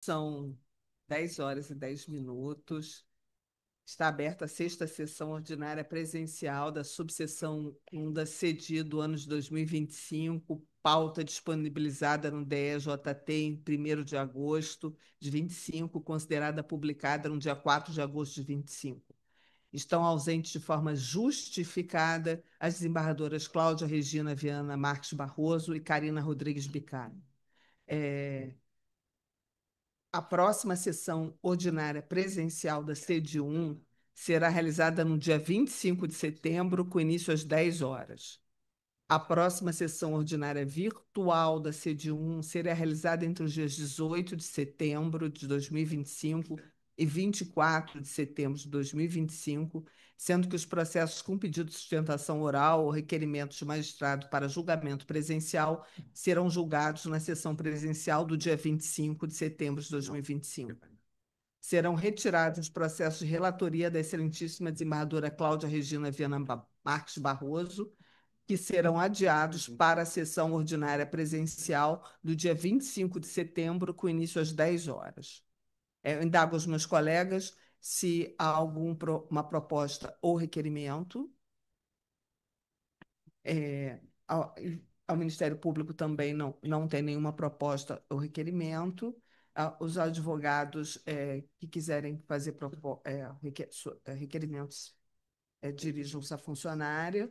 São 10h10. Está aberta a sexta sessão ordinária presencial da subseção 1 da CEDI do ano de 2025, pauta disponibilizada no DEJT em 1º de agosto de 25, considerada publicada no dia 4 de agosto de 25. Estão ausentes de forma justificada as desembargadoras Cláudia Regina Viana Marques Barroso e Carina Rodrigues Bicalho. A próxima sessão ordinária presencial da CEDI 1 será realizada no dia 25 de setembro, com início às 10 horas. A próxima sessão ordinária virtual da CEDI 1 será realizada entre os dias 18 de setembro de 2025 e 24 de setembro de 2025, sendo que os processos com pedido de sustentação oral ou requerimento de magistrado para julgamento presencial serão julgados na sessão presencial do dia 25 de setembro de 2025. Serão retirados os processos de relatoria da excelentíssima desembargadora Cláudia Regina Viana Marques Barroso, que serão adiados para a sessão ordinária presencial do dia 25 de setembro, com início às 10 horas. Eu indago aos meus colegas se há alguma proposta ou requerimento. Ao Ministério Público também não tem nenhuma proposta ou requerimento. Os advogados que quiserem fazer requerimentos dirijam-se à funcionária.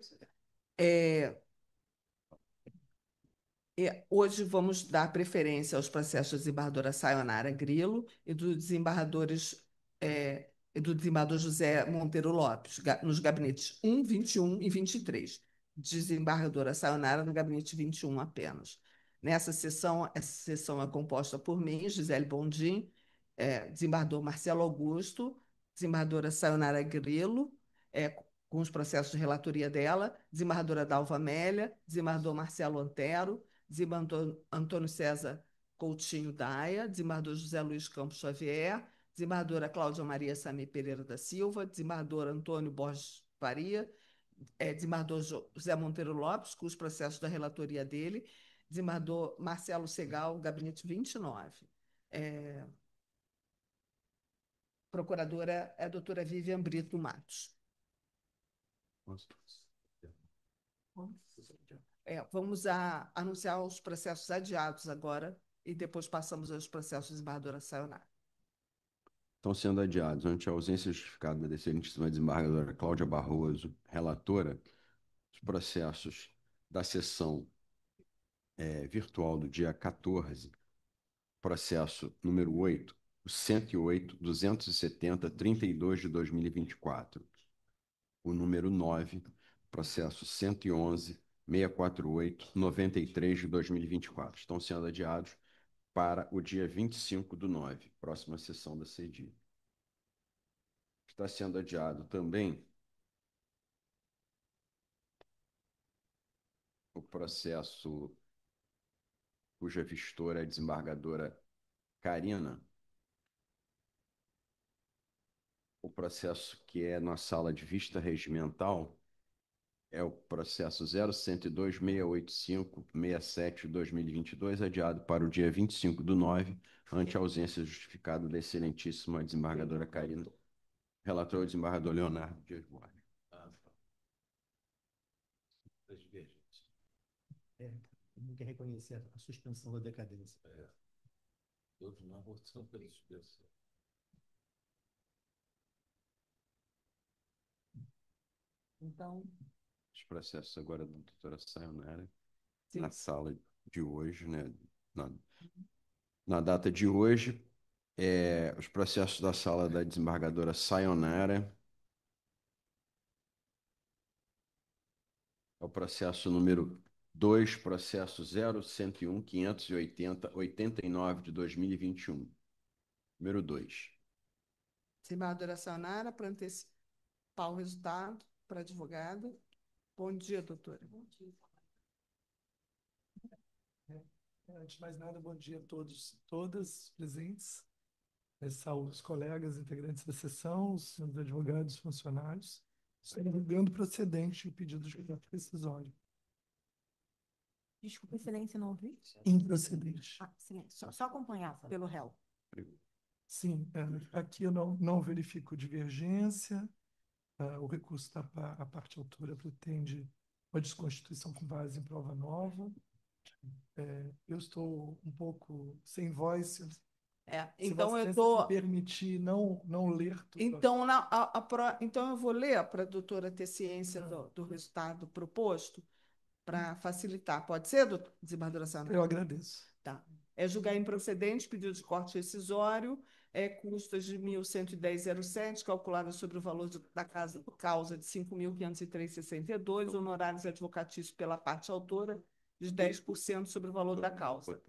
Hoje vamos dar preferência aos processos da desembargadora Sayonara Grilo e do desembargador José Monteiro Lopes, nos gabinetes 1, 21 e 23. Desembargadora Sayonara no gabinete 21 apenas. Essa sessão é composta por mim, Gisele Bondim, desembargador Marcelo Augusto, desembargadora Sayonara Grilo, com os processos de relatoria dela, desembargadora Dalva Amélia, desembargador Marcelo Antero, desembargador Antônio César Coutinho Daia, desembargador José Luiz Campos Xavier, desembargadora Cláudia Maria Sami Pereira da Silva, desembargador Antônio Borges Faria, desembargador José Monteiro Lopes, com os processos da relatoria dele, desembargador Marcelo Segal, gabinete 29. Procuradora é a doutora Vivian Brito Matos. Vamos anunciar os processos adiados agora e depois passamos aos processos de desembargadora Sayonara. Estão sendo adiados, ante a ausência justificada da excelentíssima desembargadora Cláudia Barroso, relatora, os processos da sessão virtual do dia 14, processo número 8, o 108, 270, 32 de 2024. O número 9, processo 111, 648, 93 de 2024. Estão sendo adiados para o dia 25/9, próxima sessão da CEDI. Está sendo adiado também o processo cuja vistora é a desembargadora Carina, o processo que é na sala de vista regimental é o processo 01268567/2022, adiado para o dia 25/9, ante a ausência justificada da excelentíssima desembargadora Carina. Relator o desembargador Leonardo Dias Borges. Não quer reconhecer a suspensão da decadência. Todos nós votamos pela suspensão. Então, Os processos agora da doutora Sayonara, na sala de hoje, né? Na data de hoje, os processos da sala da desembargadora Sayonara, é o processo número 2, processo 0101-580-89 de 2021. Número 2. desembargadora Sayonara, para antecipar o resultado para a advogada. Bom dia, doutora. Bom dia. Antes de mais nada, bom dia a todos e todas presentes. Saúdo os colegas integrantes da sessão, os senhores advogados, funcionários. Estou julgando procedente o pedido de julgamento rescisório. Desculpa, excelência, não ouvi? Improcedente. Sim, só acompanhar pelo réu. Sim, aqui eu não verifico divergência. O recurso a parte autora pretende uma desconstituição com base em prova nova. Eu estou um pouco sem voz. Se Então Vossa eu Excelência me estou. permitir não ler tudo. Então, então eu vou ler para a doutora ter ciência do resultado proposto para facilitar. Pode ser, desembargadora Sandra? Eu agradeço. Tá. É julgar improcedente pedido de corte rescisório, custas de 1.110,07, calculada sobre o valor da causa de 5.503,62, honorários advocatícios pela parte autora de 10% sobre o valor da causa.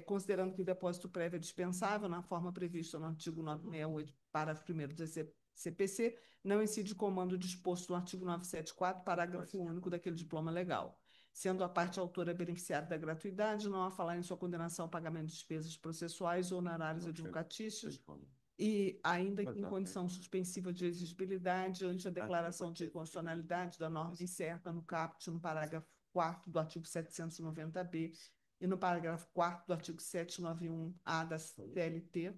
Considerando que o depósito prévio é dispensável, na forma prevista no artigo 968, parágrafo 1º do CPC, não incide o comando disposto no artigo 974, parágrafo único daquele diploma legal. Sendo a parte autora beneficiária da gratuidade, não há falar em sua condenação ao pagamento de despesas processuais ou honorários advocatícios, e ainda que em condição suspensiva de exigibilidade, ante a declaração de inconstitucionalidade da norma incerta no caput, no parágrafo 4º do artigo 790-B, e no parágrafo 4º do artigo 791-A da CLT,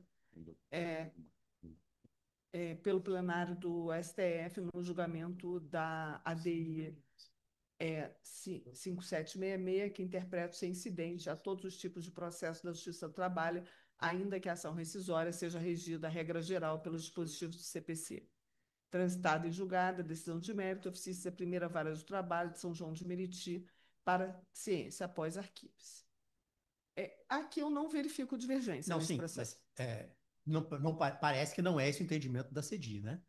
pelo plenário do STF, no julgamento da ADI 5766, que interpreta ser incidente a todos os tipos de processo da Justiça do Trabalho, ainda que a ação rescisória seja regida, a regra geral, pelos dispositivos do CPC. Transitada e julgada, decisão de mérito, oficia da primeira vara do trabalho de São João de Meriti para ciência após arquivos. Aqui eu não verifico divergência Não, nesse sim, processo. mas parece que não é esse o entendimento da CEDI, né?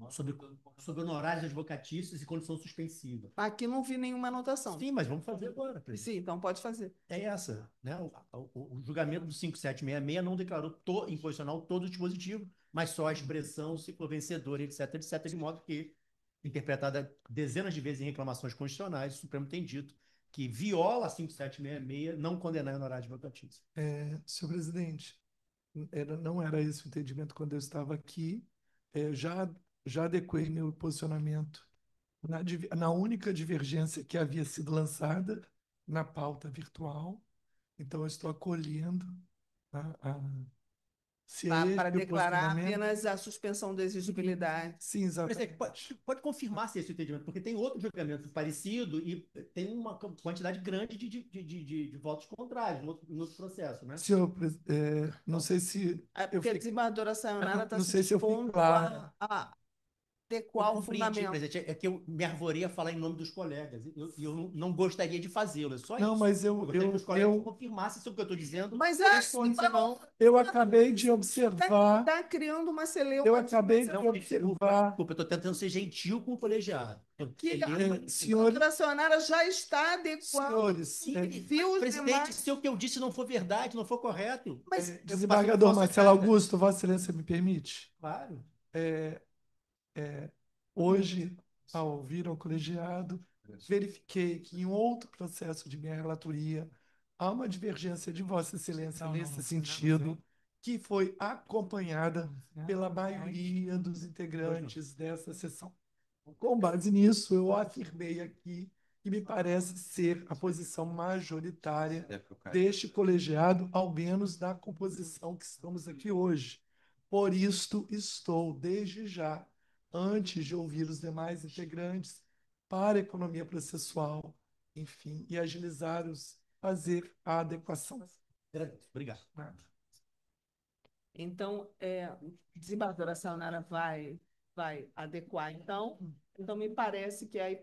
Sobre honorários advocatícios e condição suspensiva. Aqui não vi nenhuma anotação. Sim, mas vamos fazer agora, presidente. Sim, então pode fazer. É essa, né? O julgamento do 5766 não declarou inconstitucional todo o dispositivo, mas só a expressão ciclo vencedor, etc, etc, de modo que, interpretada dezenas de vezes em reclamações constitucionais, o Supremo tem dito que viola a 5766 não condenar honorários advocatícios. Senhor presidente, não era esse o entendimento quando eu estava aqui. Já adequei meu posicionamento na única divergência que havia sido lançada na pauta virtual. Então, eu estou acolhendo se é esse Para o declarar posicionamento. apenas a suspensão da exigibilidade. Sim, exatamente. Pode confirmar se esse é o entendimento, porque tem outro julgamento parecido e tem uma quantidade grande de votos contrários no outro processo, né? Senhor, não sei se Porque a desembargadora Sayonara está não se sei se eu fui dispondo claro. a adequar o compreendi, fundamento. presidente. É que eu me arvorei a falar em nome dos colegas. E eu não gostaria de fazê-lo. É só Não, isso. mas gostaria que os colegas confirmassem sobre o que eu estou dizendo. Mas eu acabei de observar. está criando uma celeuma. Eu acabei de Não, observar. desculpa, eu estou tentando ser gentil com o colegiado. Que a Senhores, doutora Sayonara já está adequando. senhores, Presidente, se o que eu disse não for verdade, não for correto, Mas desembargador Marcelo Augusto, Vossa Excelência me permite? claro. Hoje, ao vir ao colegiado, verifiquei que em outro processo de minha relatoria há uma divergência de Vossa Excelência nesse sentido, que foi acompanhada pela maioria dos integrantes dessa sessão. Com base nisso, eu afirmei aqui que me parece ser a posição majoritária deste colegiado, ao menos da composição que estamos aqui hoje. Por isto, estou, desde já, antes de ouvir os demais integrantes, para a economia processual, enfim, e fazer a adequação. Obrigado. então, desembargadora Sayonara vai adequar, então. Então, me parece que aí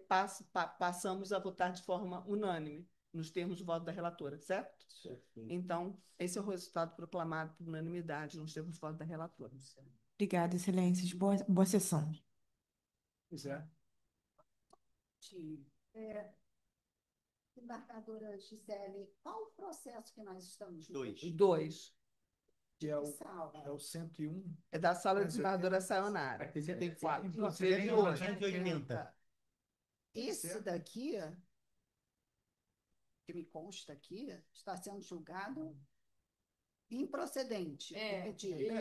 passamos a votar de forma unânime, nos termos do voto da relatora, certo? Então, esse é o resultado proclamado por unanimidade, nos termos do voto da relatora. Obrigada, excelências. Boa sessão. Pois é. Desembargadora Gisele, qual o processo que nós estamos? Dois. Que é o 101. É da sala de desembargadora Sayonara. Tem 4. 180. Esse daqui, que me consta aqui, está sendo julgado improcedente.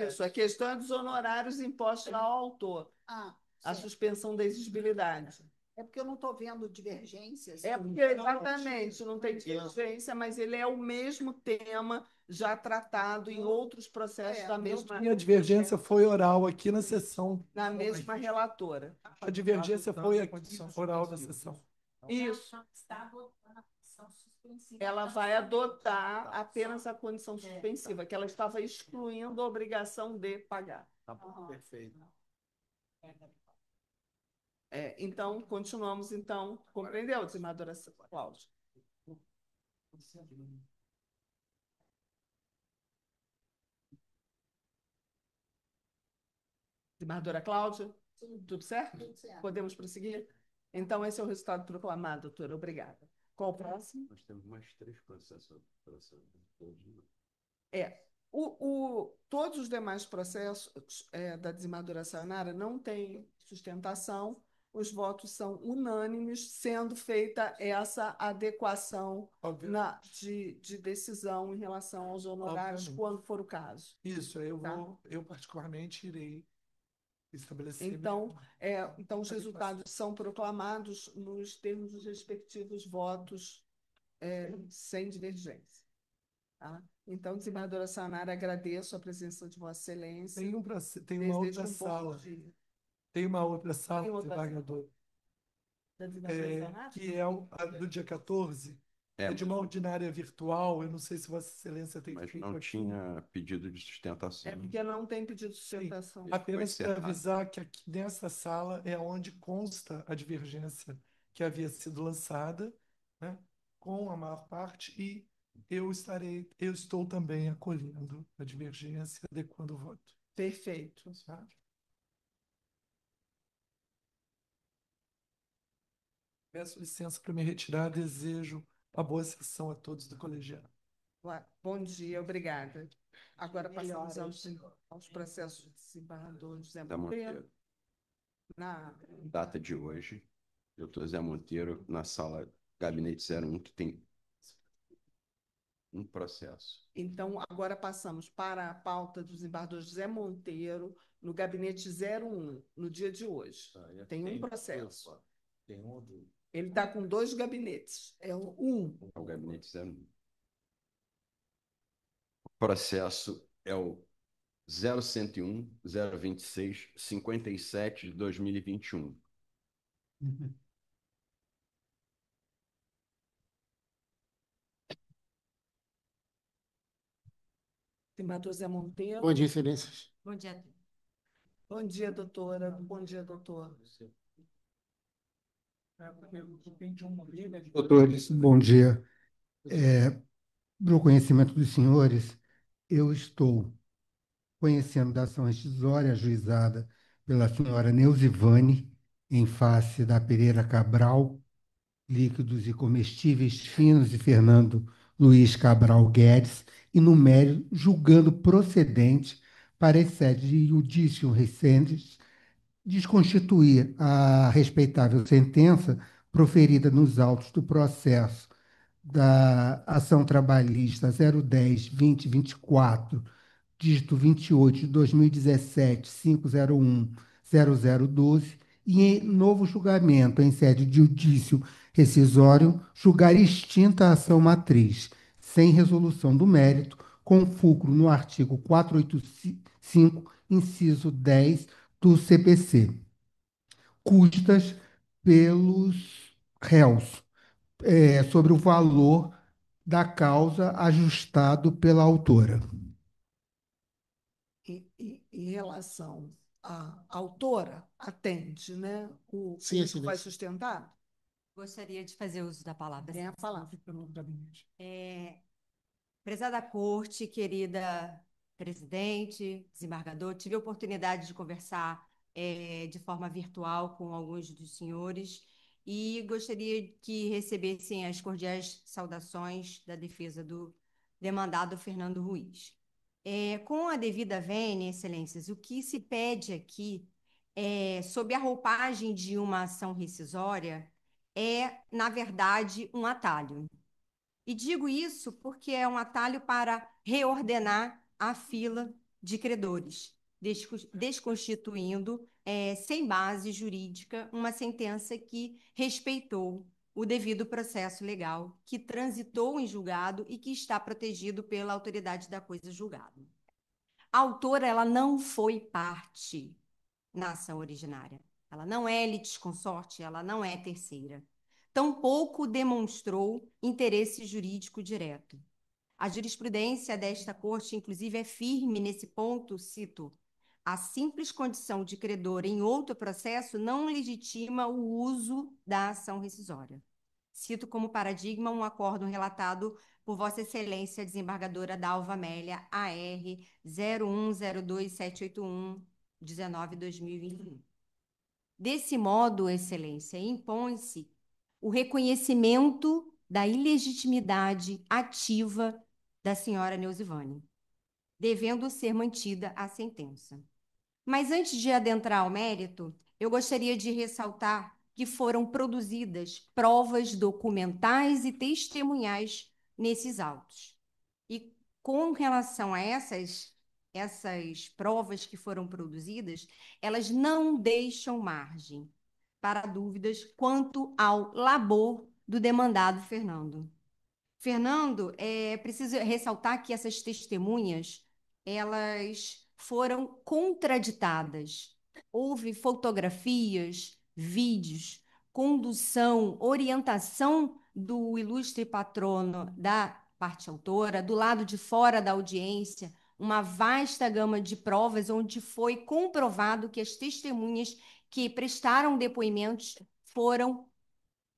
Isso, a questão é dos honorários impostos ao autor, a suspensão da exigibilidade. É porque eu não estou vendo divergências. É porque, exatamente, não tem divergência, mas ele é o mesmo tema já tratado em outros processos da mesma, Minha divergência foi oral aqui na sessão. na mesma relatora. A divergência foi aqui oral da sessão. Isso. Ela vai adotar apenas a condição suspensiva, que ela estava excluindo a obrigação de pagar. Perfeito. Então, continuamos, então. Compreendeu, desembargadora Cláudia? Desembargadora Cláudia? Tudo certo? Tudo certo. Podemos prosseguir? Então, esse é o resultado proclamado, doutora. Obrigada. Qual o próximo? Nós temos mais 3 processos. Todos os demais processos da desembargadora Sayonara não têm sustentação, os votos são unânimes, sendo feita essa adequação de decisão em relação aos honorários, Obviamente. quando for o caso. Isso, Tá. eu particularmente irei estabelecer. Então, os resultados são proclamados nos termos dos respectivos votos, sem divergência. Tá? Então, desembargadora Sayonara, agradeço a presença de Vossa Excelência. Tem uma Desejo outra um bom sala. dia. Tem uma outra sala, Tem outra desembargador, Da desembargadora Sayonara? que é a do dia 14. É de uma ordinária virtual. Eu não sei se Vossa Excelência tem Mas feito não aqui. tinha pedido de sustentação. É porque não tem pedido de sustentação. Apenas Foi para encerrado. avisar que aqui nessa sala é onde consta a divergência que havia sido lançada, né, com a maior parte, e eu estou também acolhendo a divergência, adequando o voto. Perfeito. Certo? Peço licença para me retirar, desejo uma boa sessão a todos do colegiado. Bom dia, obrigada. Agora passamos aos processos de desembargador José Zé Monteiro. Monteiro. Na, Data de hoje, doutor Zé Monteiro, na sala Gabinete 01, que tem um processo. Então, agora passamos para a pauta do desembargador José Monteiro, no gabinete 01, no dia de hoje. Tem um processo. Tem um do... Ele está com 2 gabinetes. É o 1. É o Gabinete 01. O processo é o 0101 026 57 de 2021. Desembargador José Monteiro. Bom dia, excelências. Bom dia. Bom dia, doutora. Bom dia, doutor. Doutores, bom dia. Do conhecimento dos senhores, eu estou conhecendo da ação rescisória ajuizada pela senhora Neuzivane, em face da Pereira Cabral, líquidos e comestíveis finos, e Fernando Luiz Cabral Guedes, e no mérito julgando procedente para excede de judicium recentes desconstituir a respeitável sentença proferida nos autos do processo da ação trabalhista 010-2024, dígito 28 de 2017, 501-0012, e em novo julgamento em sede de judício rescisório, julgar extinta a ação matriz, sem resolução do mérito, com fulcro no artigo 485, inciso 10 do CPC, custas pelos réus, sobre o valor da causa ajustado pela autora. Em relação à autora, atende, né? O Sim, público vai excelência. sustentar? Gostaria de fazer uso da palavra. Tem a palavra. Prezada Corte, querida presidente, desembargador, tive a oportunidade de conversar de forma virtual com alguns dos senhores e gostaria que recebessem as cordiais saudações da defesa do demandado Fernando Ruiz. Com a devida vênia, excelências, o que se pede aqui, sob a roupagem de uma ação rescisória, na verdade, um atalho. E digo isso porque é um atalho para reordenar a fila de credores, desconstituindo sem base jurídica, uma sentença que respeitou o devido processo legal, que transitou em julgado e que está protegido pela autoridade da coisa julgada. A autora, ela não foi parte na ação originária. Ela não é litisconsorte, ela não é terceira. Tampouco demonstrou interesse jurídico direto. A jurisprudência desta corte, inclusive, é firme nesse ponto, cito: a simples condição de credor em outro processo não legitima o uso da ação rescisória. Cito como paradigma um acórdão relatado por Vossa Excelência, desembargadora Dalva Amélia, AR 0102781, 19/2021. Desse modo, Excelência, impõe-se o reconhecimento da ilegitimidade ativa da senhora Neusivane, devendo ser mantida a sentença. Mas antes de adentrar ao mérito, eu gostaria de ressaltar que foram produzidas provas documentais e testemunhais nesses autos. E com relação a essas provas que foram produzidas, elas não deixam margem para dúvidas quanto ao labor do demandado Fernando. Fernando, é preciso ressaltar que essas testemunhas, elas foram contraditadas. Houve fotografias, vídeos, condução, orientação do ilustre patrono da parte autora, do lado de fora da audiência, uma vasta gama de provas onde foi comprovado que as testemunhas que prestaram depoimentos foram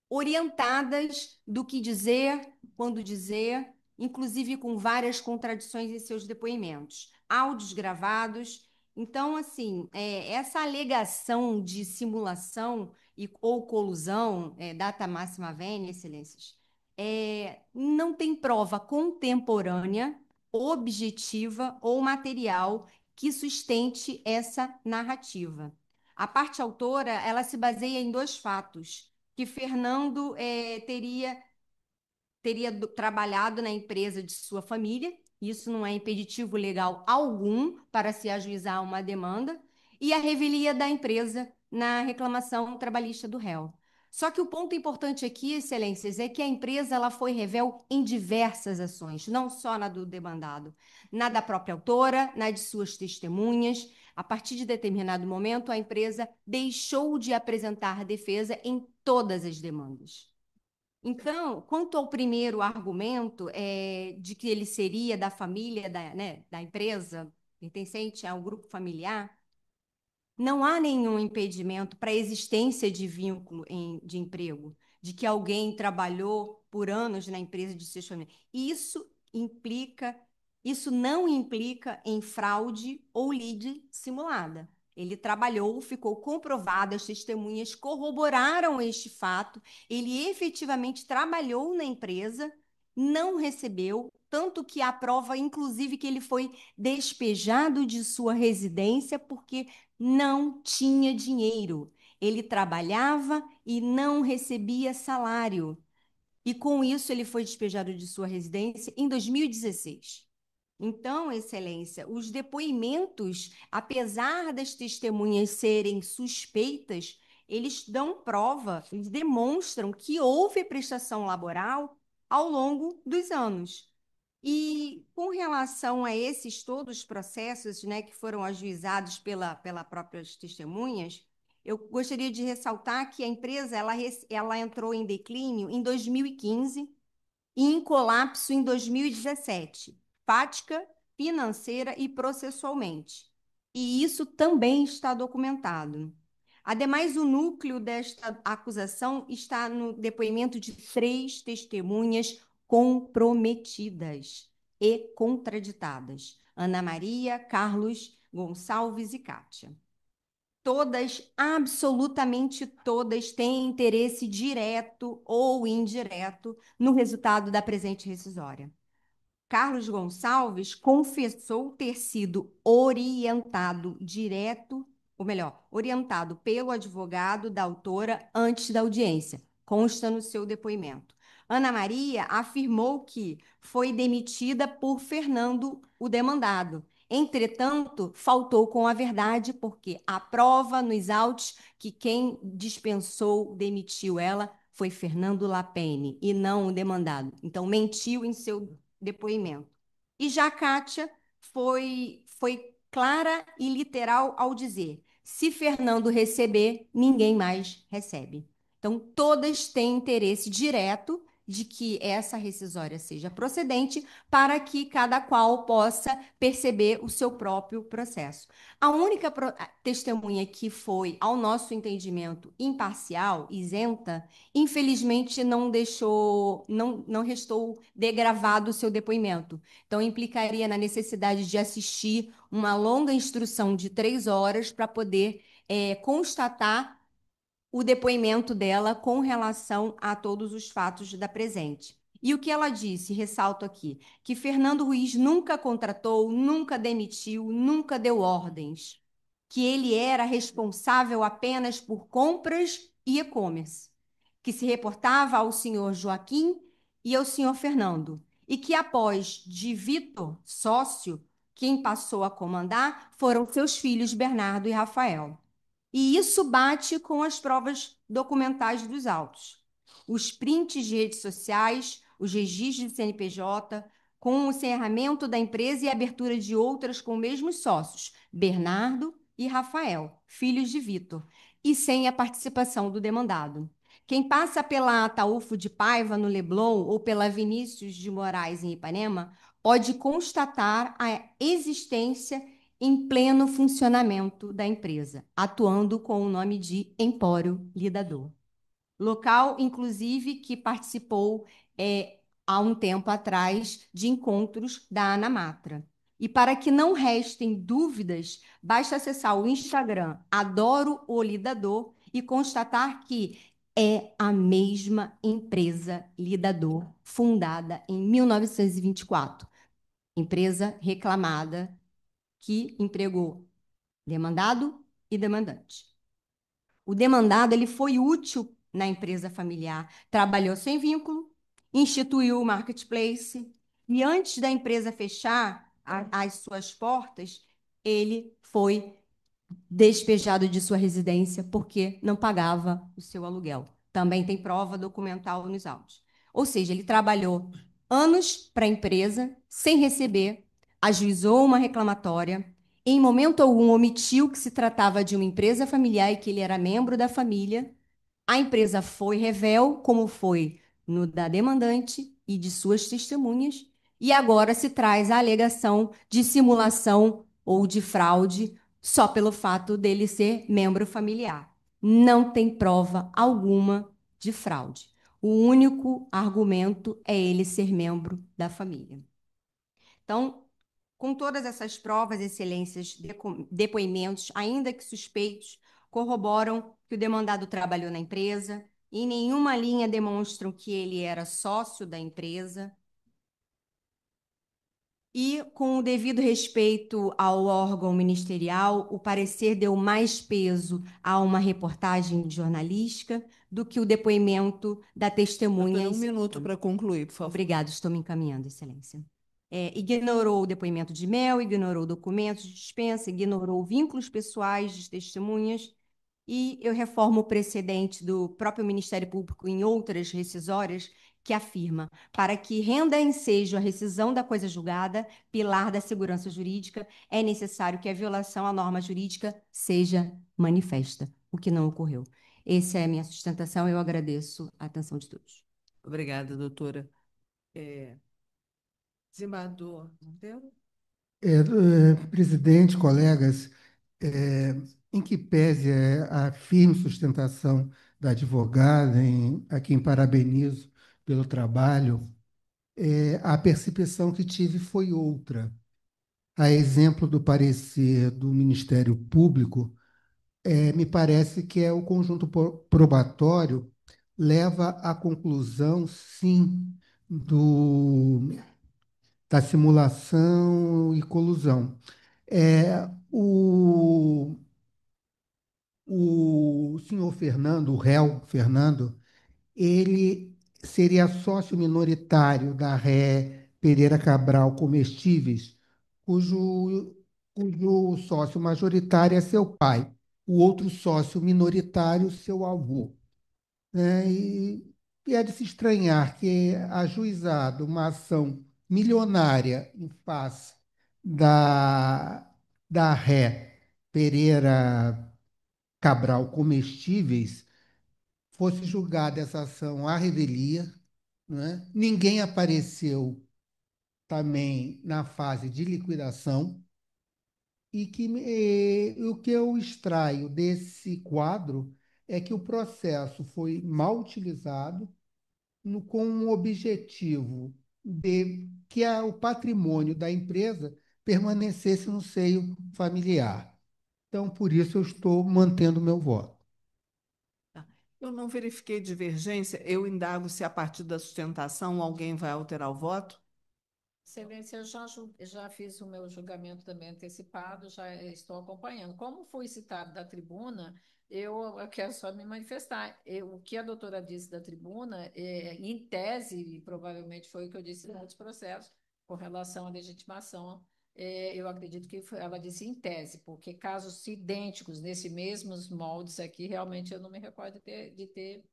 orientadas do que dizer, quando dizer, inclusive com várias contradições em seus depoimentos, áudios gravados. Então, assim, essa alegação de simulação ou colusão, data máxima venia, excelências, não tem prova contemporânea, objetiva ou material que sustente essa narrativa. A parte autora, ela se baseia em dois fatos: que Fernando teria trabalhado na empresa de sua família, isso não é impeditivo legal algum para se ajuizar uma demanda, e a revelia da empresa na reclamação trabalhista do réu. Só que o ponto importante aqui, excelências, é que a empresa ela foi revel em diversas ações, não só na do demandado, na da própria autora, na de suas testemunhas. A partir de determinado momento, a empresa deixou de apresentar defesa em todas as demandas. Então, quanto ao primeiro argumento, de que ele seria da família, da empresa, pertencente ao grupo familiar, não há nenhum impedimento para a existência de vínculo de emprego, de que alguém trabalhou por anos na empresa de seus familiares. Isso não implica em fraude ou lide simulada. Ele trabalhou, ficou comprovado, as testemunhas corroboraram este fato, ele efetivamente trabalhou na empresa, não recebeu, tanto que há prova, inclusive, que ele foi despejado de sua residência porque não tinha dinheiro. Ele trabalhava e não recebia salário. E com isso ele foi despejado de sua residência em 2016. Então, Excelência, os depoimentos, apesar das testemunhas serem suspeitas, eles dão prova, eles demonstram que houve prestação laboral ao longo dos anos. E com relação a esses todos os processos, né, que foram ajuizados pela próprias testemunhas, eu gostaria de ressaltar que a empresa ela entrou em declínio em 2015 e em colapso em 2017, fática, financeira e processualmente. E isso também está documentado. Ademais, o núcleo desta acusação está no depoimento de 3 testemunhas comprometidas e contraditadas: Ana Maria, Carlos Gonçalves e Kátia. Todas, absolutamente todas, têm interesse direto ou indireto no resultado da presente rescisória. Carlos Gonçalves confessou ter sido orientado direto, ou melhor, orientado pelo advogado da autora antes da audiência, consta no seu depoimento. Ana Maria afirmou que foi demitida por Fernando, o demandado. Entretanto, faltou com a verdade, porque a prova nos autos que quem dispensou, demitiu ela, foi Fernando Lapene e não o demandado. Então, mentiu em seu depoimento. E já a Kátia foi clara e literal ao dizer: se Fernando receber, ninguém mais recebe. Então, todas têm interesse direto de que essa rescisória seja procedente para que cada qual possa perceber o seu próprio processo. A única testemunha que foi, ao nosso entendimento, imparcial, isenta, infelizmente não deixou, não restou degravado o seu depoimento. Então, implicaria na necessidade de assistir uma longa instrução de 3 horas para poder constatar o depoimento dela com relação a todos os fatos da presente. E o que ela disse, ressalto aqui, que Fernando Ruiz nunca contratou, nunca demitiu, nunca deu ordens, que ele era responsável apenas por compras e e-commerce, que se reportava ao senhor Joaquim e ao senhor Fernando, e que após de Vitor, sócio, quem passou a comandar foram seus filhos Bernardo e Rafael. E isso bate com as provas documentais dos autos. Os prints de redes sociais, os registros de CNPJ, com o encerramento da empresa e abertura de outras com os mesmos sócios, Bernardo e Rafael, filhos de Vitor, e sem a participação do demandado. Quem passa pela Ataúfo de Paiva, no Leblon, ou pela Vinícius de Moraes, em Ipanema, pode constatar a existência em pleno funcionamento da empresa, atuando com o nome de Empório Lidador. Local, inclusive, que participou há um tempo atrás de encontros da Anamatra. E para que não restem dúvidas, basta acessar o Instagram Adoro o Lidador e constatar que é a mesma empresa Lidador, fundada em 1924. Empresa reclamada que empregou demandado e demandante. O demandado ele foi útil na empresa familiar, trabalhou sem vínculo, instituiu o marketplace e antes da empresa fechar as suas portas, ele foi despejado de sua residência porque não pagava o seu aluguel. Também tem prova documental nos autos. Ou seja, ele trabalhou anos para a empresa sem receber, ajuizou uma reclamatória, em momento algum omitiu que se tratava de uma empresa familiar e que ele era membro da família. A empresa foi revel, como foi no da demandante e de suas testemunhas, e agora se traz a alegação de simulação ou de fraude só pelo fato dele ser membro familiar. Não tem prova alguma de fraude. O único argumento é ele ser membro da família. Então, com todas essas provas, excelências, depoimentos, ainda que suspeitos, corroboram que o demandado trabalhou na empresa, em nenhuma linha demonstram que ele era sócio da empresa, e, com o devido respeito ao órgão ministerial, o parecer deu mais peso a uma reportagem jornalística do que o depoimento da testemunha. Um minuto para concluir, por favor. Obrigada, estou me encaminhando, Excelência. Ignorou o depoimento de Mel, ignorou documentos de dispensa, ignorou vínculos pessoais de testemunhas, e eu reformo o precedente do próprio Ministério Público em outras rescisórias, que afirma: para que renda ensejo a rescisão da coisa julgada, pilar da segurança jurídica, é necessário que a violação à norma jurídica seja manifesta, o que não ocorreu. Essa é a minha sustentação, eu agradeço a atenção de todos. Obrigada, doutora. Desembargador Monteiro? Presidente, colegas, é, em que pese a firme sustentação da advogada, a quem parabenizo pelo trabalho, a percepção que tive foi outra. A exemplo do parecer do Ministério Público, me parece que o conjunto probatório leva à conclusão, sim, da simulação e colusão. É, o senhor Fernando, o réu Fernando, ele seria sócio minoritário da Ré Pereira Cabral Comestíveis, cujo cujo sócio majoritário é seu pai, o outro sócio minoritário, seu avô, né? E é de se estranhar que ajuizado uma ação milionária em face da, da ré Pereira Cabral Comestíveis fosse julgada essa ação à revelia, né? Ninguém apareceu também na fase de liquidação o que eu extraio desse quadro é que o processo foi mal utilizado com o objetivo de que o patrimônio da empresa permanecesse no seio familiar. Então, por isso, eu estou mantendo meu voto. Tá. Eu não verifiquei divergência, eu indago se a partir da sustentação alguém vai alterar o voto. Excelência, já fiz o meu julgamento também antecipado, já estou acompanhando. Como foi citado da tribuna, eu quero só me manifestar. O que a doutora disse da tribuna, em tese, e provavelmente foi o que eu disse em outros processos, com relação à legitimação, eu acredito que ela disse em tese, porque casos idênticos, nesse mesmos moldes aqui, realmente eu não me recordo de ter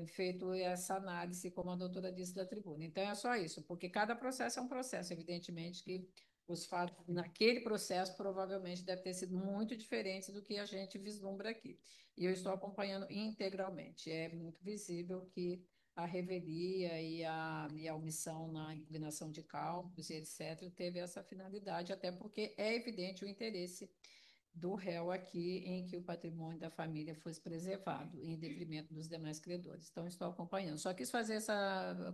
feito essa análise, como a doutora disse, da tribuna. Então, é só isso, porque cada processo é um processo, evidentemente que os fatos naquele processo provavelmente devem ter sido muito diferentes do que a gente vislumbra aqui. E eu estou acompanhando integralmente. É muito visível que a revelia e a omissão na inclinação de cálculos e etc. teve essa finalidade, até porque é evidente o interesse do réu aqui em que o patrimônio da família fosse preservado, em detrimento dos demais credores. Então, estou acompanhando. Só quis fazer essa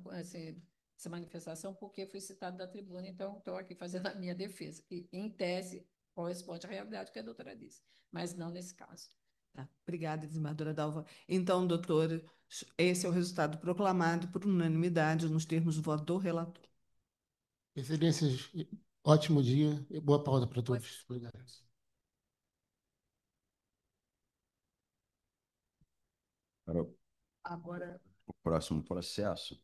manifestação porque fui citado da tribuna, então estou aqui fazendo a minha defesa, que, em tese, corresponde à realidade que a doutora disse, mas não nesse caso. Tá. Obrigada, desembargadora Dalva. Então, doutor, esse é o resultado proclamado por unanimidade nos termos do voto do relator. Excelências, ótimo dia e boa pauta para todos. Obrigado. Para o Agora, próximo processo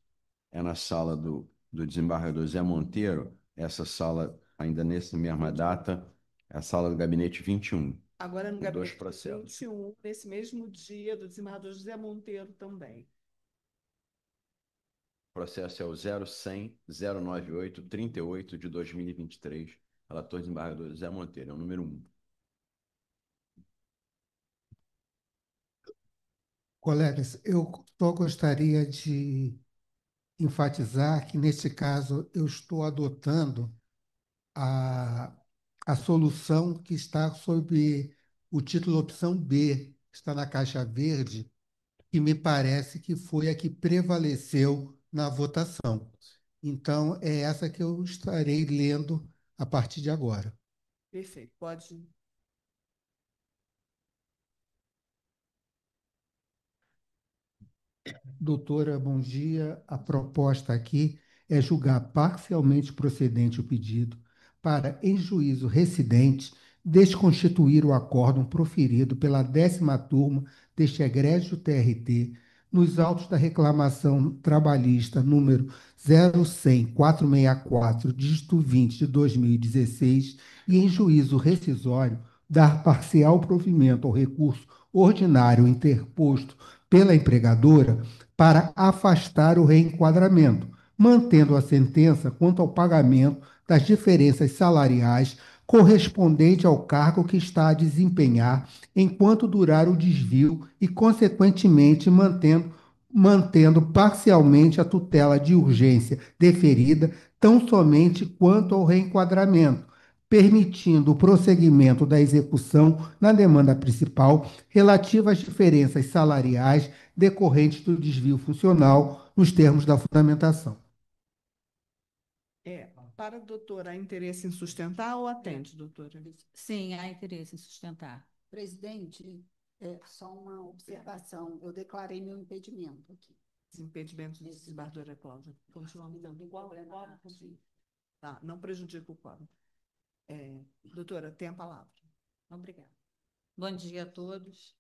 é na sala do desembargador Zé Monteiro, essa sala, ainda nessa mesma data, é a sala do gabinete 21. agora no Com dois gabinete processos. 21, nesse mesmo dia, do desembargador José Monteiro também. O processo é o 01009838 de 2023. Relator desembargador Zé Monteiro, é o número 1. Colegas, eu só gostaria de enfatizar que, nesse caso, eu estou adotando a, a solução que está sob o título opção B, que está na caixa verde, que me parece que foi a que prevaleceu na votação. Então, é essa que eu estarei lendo a partir de agora. Perfeito, pode. Doutora, bom dia. A proposta aqui é julgar parcialmente procedente o pedido para, em juízo recidente, desconstituir o acórdão proferido pela 10ª turma deste egrégio TRT nos autos da reclamação trabalhista número 0100464, dígito 20 de 2016, e em juízo rescisório dar parcial provimento ao recurso ordinário interposto pela empregadora para afastar o reenquadramento, mantendo a sentença quanto ao pagamento das diferenças salariais correspondente ao cargo que está a desempenhar enquanto durar o desvio e, consequentemente, mantendo parcialmente a tutela de urgência deferida tão somente quanto ao reenquadramento, permitindo o prosseguimento da execução na demanda principal relativa às diferenças salariais decorrentes do desvio funcional nos termos da fundamentação. Para a doutora, há interesse em sustentar ou atende, doutora? Sim, há interesse em sustentar. Presidente, só uma observação. Eu declarei meu impedimento aqui. Os impedimentos do desembargadora Cláudia. Continuamos dando igual. Tá, não prejudica o quórum. Doutora, tem a palavra. Obrigada. Bom dia a todos.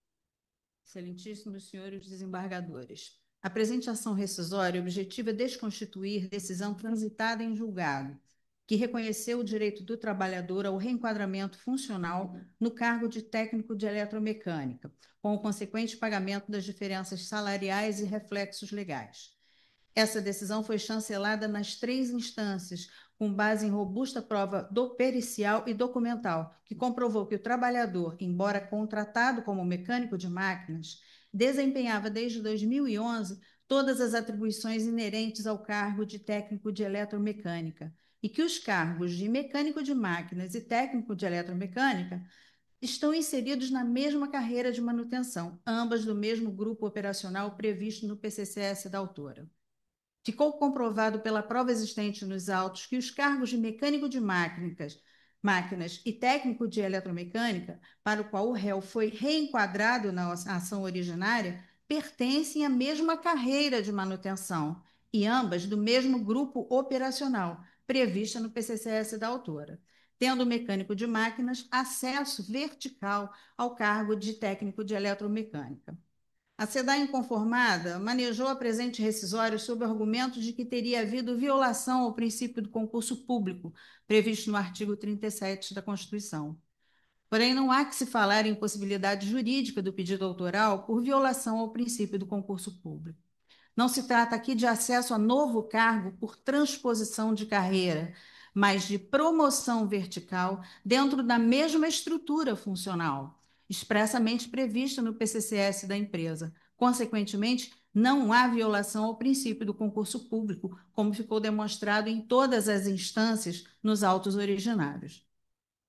Excelentíssimos senhores desembargadores. A presente ação rescisória objetiva desconstituir decisão transitada em julgado, que reconheceu o direito do trabalhador ao reenquadramento funcional no cargo de técnico de eletromecânica, com o consequente pagamento das diferenças salariais e reflexos legais. Essa decisão foi chancelada nas 3 instâncias, com base em robusta prova pericial e documental, que comprovou que o trabalhador, embora contratado como mecânico de máquinas, desempenhava desde 2011 todas as atribuições inerentes ao cargo de técnico de eletromecânica, e que os cargos de mecânico de máquinas e técnico de eletromecânica estão inseridos na mesma carreira de manutenção, ambas do mesmo grupo operacional previsto no PCCS da autora. Ficou comprovado pela prova existente nos autos que os cargos de mecânico de máquinas e técnico de eletromecânica, para o qual o réu foi reenquadrado na ação originária, pertencem à mesma carreira de manutenção e ambas do mesmo grupo operacional, prevista no PCCS da autora, tendo o mecânico de máquinas acesso vertical ao cargo de técnico de eletromecânica. A SEDAI inconformada manejou a presente rescisória sob o argumento de que teria havido violação ao princípio do concurso público, previsto no artigo 37 da Constituição. Porém, não há que se falar em possibilidade jurídica do pedido autoral por violação ao princípio do concurso público. Não se trata aqui de acesso a novo cargo por transposição de carreira, mas de promoção vertical dentro da mesma estrutura funcional, expressamente prevista no PCCS da empresa. Consequentemente, não há violação ao princípio do concurso público, como ficou demonstrado em todas as instâncias nos autos originários.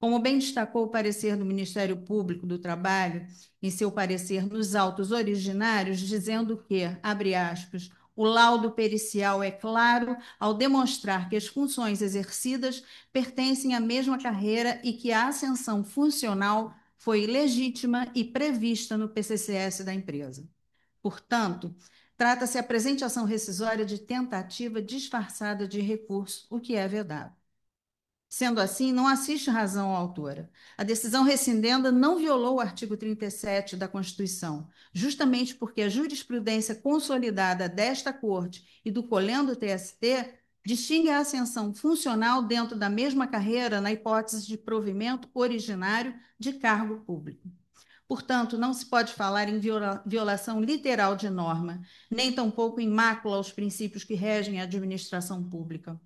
Como bem destacou o parecer do Ministério Público do Trabalho, em seu parecer nos autos originários, dizendo que, abre aspas, o laudo pericial é claro ao demonstrar que as funções exercidas pertencem à mesma carreira e que a ascensão funcional foi legítima e prevista no PCCS da empresa. Portanto, trata-se a presente ação rescisória de tentativa disfarçada de recurso, o que é vedado. Sendo assim, não assiste razão à autora. A decisão rescindenda não violou o artigo 37 da Constituição, justamente porque a jurisprudência consolidada desta Corte e do colendo TST distingue a ascensão funcional dentro da mesma carreira na hipótese de provimento originário de cargo público. Portanto, não se pode falar em violação literal de norma, nem tampouco em mácula aos princípios que regem a administração pública.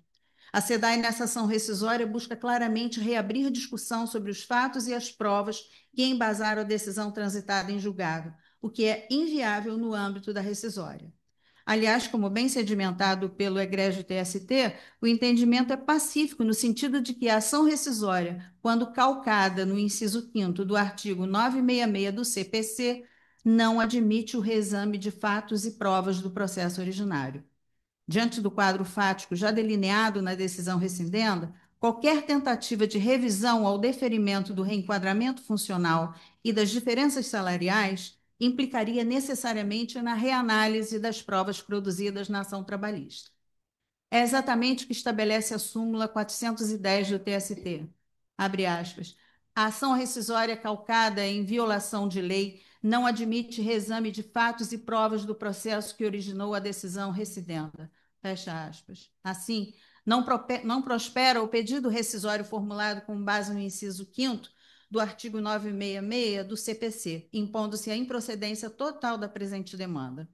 A SEDAI, nessa ação rescisória, busca claramente reabrir discussão sobre os fatos e as provas que embasaram a decisão transitada em julgado, o que é inviável no âmbito da rescisória. Aliás, como bem sedimentado pelo egrégio TST, o entendimento é pacífico no sentido de que a ação rescisória, quando calcada no inciso 5º do artigo 966 do CPC, não admite o reexame de fatos e provas do processo originário. Diante do quadro fático já delineado na decisão rescindenda, qualquer tentativa de revisão ao deferimento do reenquadramento funcional e das diferenças salariais implicaria necessariamente na reanálise das provas produzidas na ação trabalhista. É exatamente o que estabelece a súmula 410 do TST. Abre aspas. A ação rescisória calcada em violação de lei não admite reexame de fatos e provas do processo que originou a decisão rescindenda. Fecha aspas. Assim, não prospera o pedido rescisório formulado com base no inciso 5º do artigo 966 do CPC, impondo-se a improcedência total da presente demanda.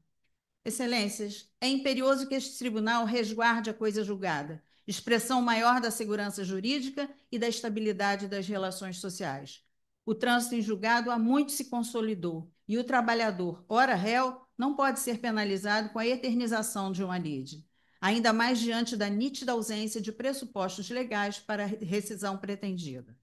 Excelências, é imperioso que este tribunal resguarde a coisa julgada, expressão maior da segurança jurídica e da estabilidade das relações sociais. O trânsito em julgado há muito se consolidou e o trabalhador, ora réu, não pode ser penalizado com a eternização de uma lide, ainda mais diante da nítida ausência de pressupostos legais para a rescisão pretendida.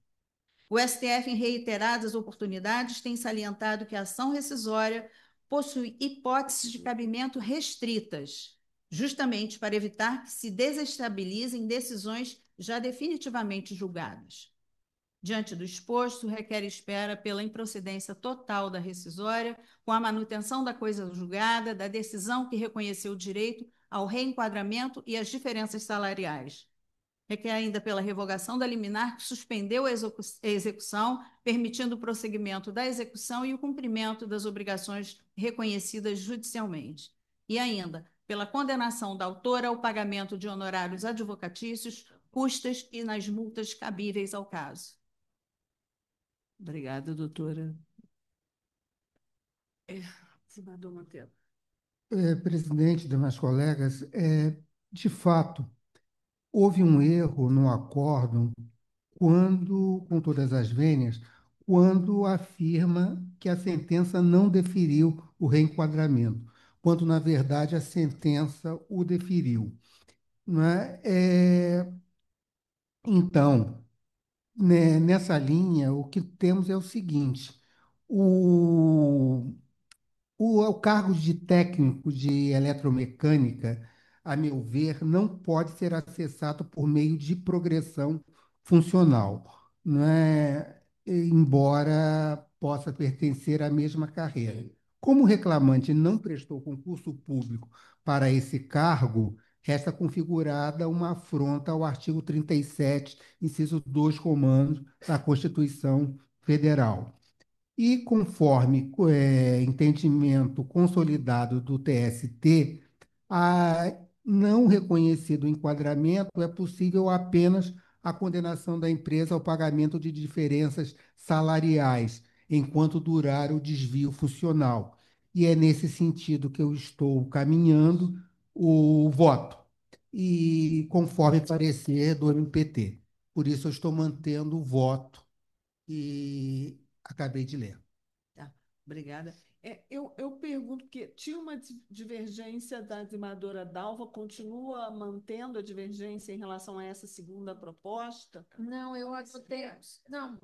O STF, em reiteradas oportunidades, tem salientado que a ação rescisória possui hipóteses de cabimento restritas, justamente para evitar que se desestabilizem decisões já definitivamente julgadas. Diante do exposto, requer espera pela improcedência total da rescisória, com a manutenção da coisa julgada, da decisão que reconheceu o direito ao reenquadramento e as diferenças salariais. Requer ainda pela revogação da liminar que suspendeu a execução, permitindo o prosseguimento da execução e o cumprimento das obrigações reconhecidas judicialmente. E ainda pela condenação da autora ao pagamento de honorários advocatícios custas e nas multas cabíveis ao caso. Obrigada, doutora. Desembargador Monteiro. Presidente, demais colegas, de fato, houve um erro no acórdão quando, com todas as vênias, quando afirma que a sentença não deferiu o reenquadramento, quando, na verdade, a sentença o deferiu. Não é? Então, né, nessa linha, o que temos é o seguinte: o, o cargo de técnico de eletromecânica, a meu ver, não pode ser acessado por meio de progressão funcional, não é? Embora possa pertencer à mesma carreira. Como o reclamante não prestou concurso público para esse cargo, resta configurada uma afronta ao artigo 37, inciso 2, comando da Constituição Federal. E conforme entendimento consolidado do TST, a não reconhecido enquadramento é possível apenas a condenação da empresa ao pagamento de diferenças salariais, enquanto durar o desvio funcional. E é nesse sentido que eu estou caminhando o voto, e conforme parecer do MPT. Por isso, eu estou mantendo o voto e acabei de ler. Tá, obrigada. Eu pergunto, porque tinha uma divergência da desembargadora Dalva, continua mantendo a divergência em relação a essa segunda proposta? Não, eu adotei. Não,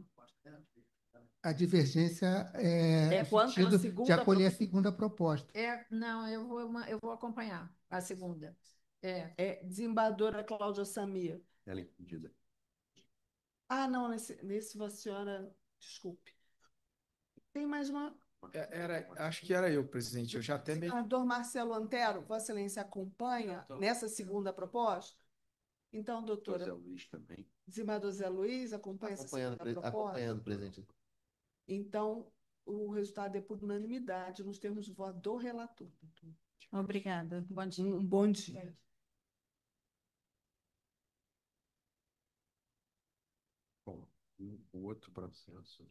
A divergência É no quanto à sentido de segunda acolher a segunda proposta. não, eu vou acompanhar a segunda. Desembargadora Cláudia Samir. Ela é impedida. Ah, não, nesse a senhora, desculpe. Tem mais uma. Acho que era eu, presidente. Eu já até me. Senador Marcelo Antero, Vossa Excelência acompanha nessa segunda proposta? Então, doutora. Zé Luiz também. Desembargador Zé Luiz acompanha essa segunda proposta? Acompanhando, presidente. Então, o resultado é por unanimidade, nos termos de voto do relator. Obrigada. Bom dia. Um bom dia. Bom, o outro processo.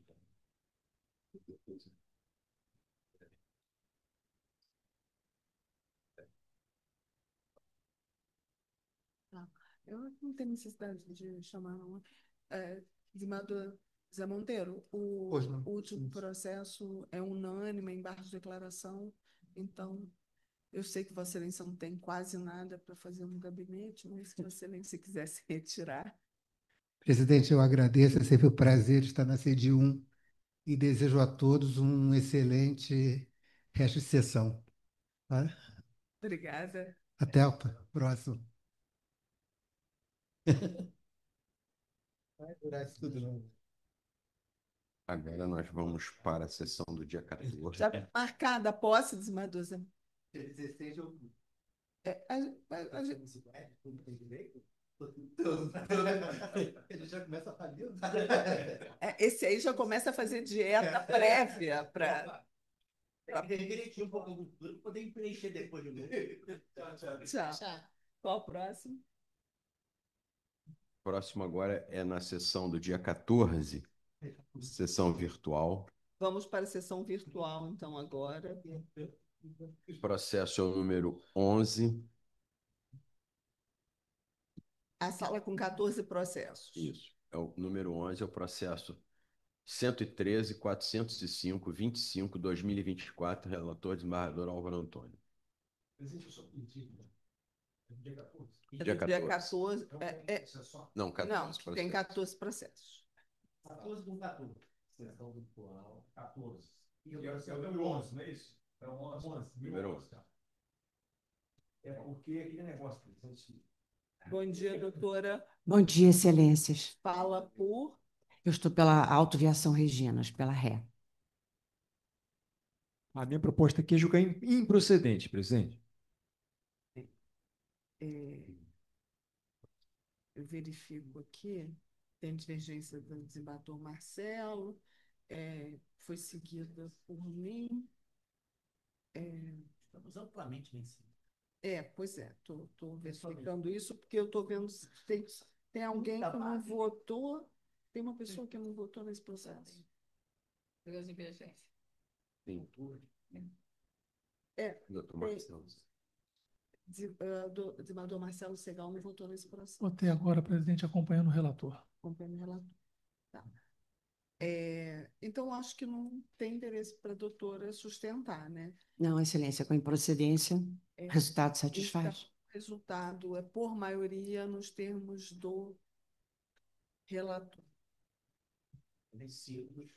Eu não tenho necessidade de chamar, não. Desembargador Zé Monteiro, o Pois não. último processo é unânime, embargo de declaração, então eu sei que Vossa Excelência não tem quase nada para fazer no gabinete, mas se Vossa Excelência quiser se retirar. Presidente, eu agradeço, é sempre um prazer estar na CED1 e desejo a todos um excelente resto de sessão. Tá? Obrigada. Até o próximo. Vai durar isso tudo, não. Agora nós vamos para a sessão do dia 14. Já marcada a posse, desembargador Zé. 16 de outubro. A gente- Ele já começa a falir. esse aí já começa a fazer dieta prévia para. Direitinho um pouco de cultura para poder preencher depois de novo. Tchau. Tchau. Qual o próximo? Próximo agora é na sessão do dia 14, sessão virtual. Vamos para a sessão virtual, então, agora. O processo é o número 11. A sala com 14 processos. Isso. O número 11 é o processo 113.405.25/2024, relator desembargador Álvaro Antônio. Presidente, eu só pedi. Dia 14. Dia Do dia 14. Não, 14 Não, tem processos. 14 processos. 14 com 14. Sessão virtual, 14. E é o 11, não é isso? É o 11. Número 11. É porque aquele negócio, presidente. Bom dia, doutora. Bom dia, excelências. Fala por. Eu estou pela Autoviação Reginas, pela ré. A minha proposta aqui é julgar improcedente, presidente. Eu verifico aqui, tem divergência do desembargador Marcelo, foi seguida por mim. Estamos amplamente vencidos. Pois é, estou verificando isso, porque eu estou vendo se tem Tem alguém que não votou? Tem uma pessoa que não votou nesse processo? Pelas divergências. Sim. É, Doutor tem. Marcelo. Desembargador Marcelo Segal não votou nesse processo. Votei agora, presidente, acompanhando o relator. Acompanho o relator. Tá. Então, acho que não tem interesse para a doutora sustentar, né? Não, Excelência, com improcedência, É, resultado Então, satisfaz. o resultado é por maioria nos termos do relator. Vencidos.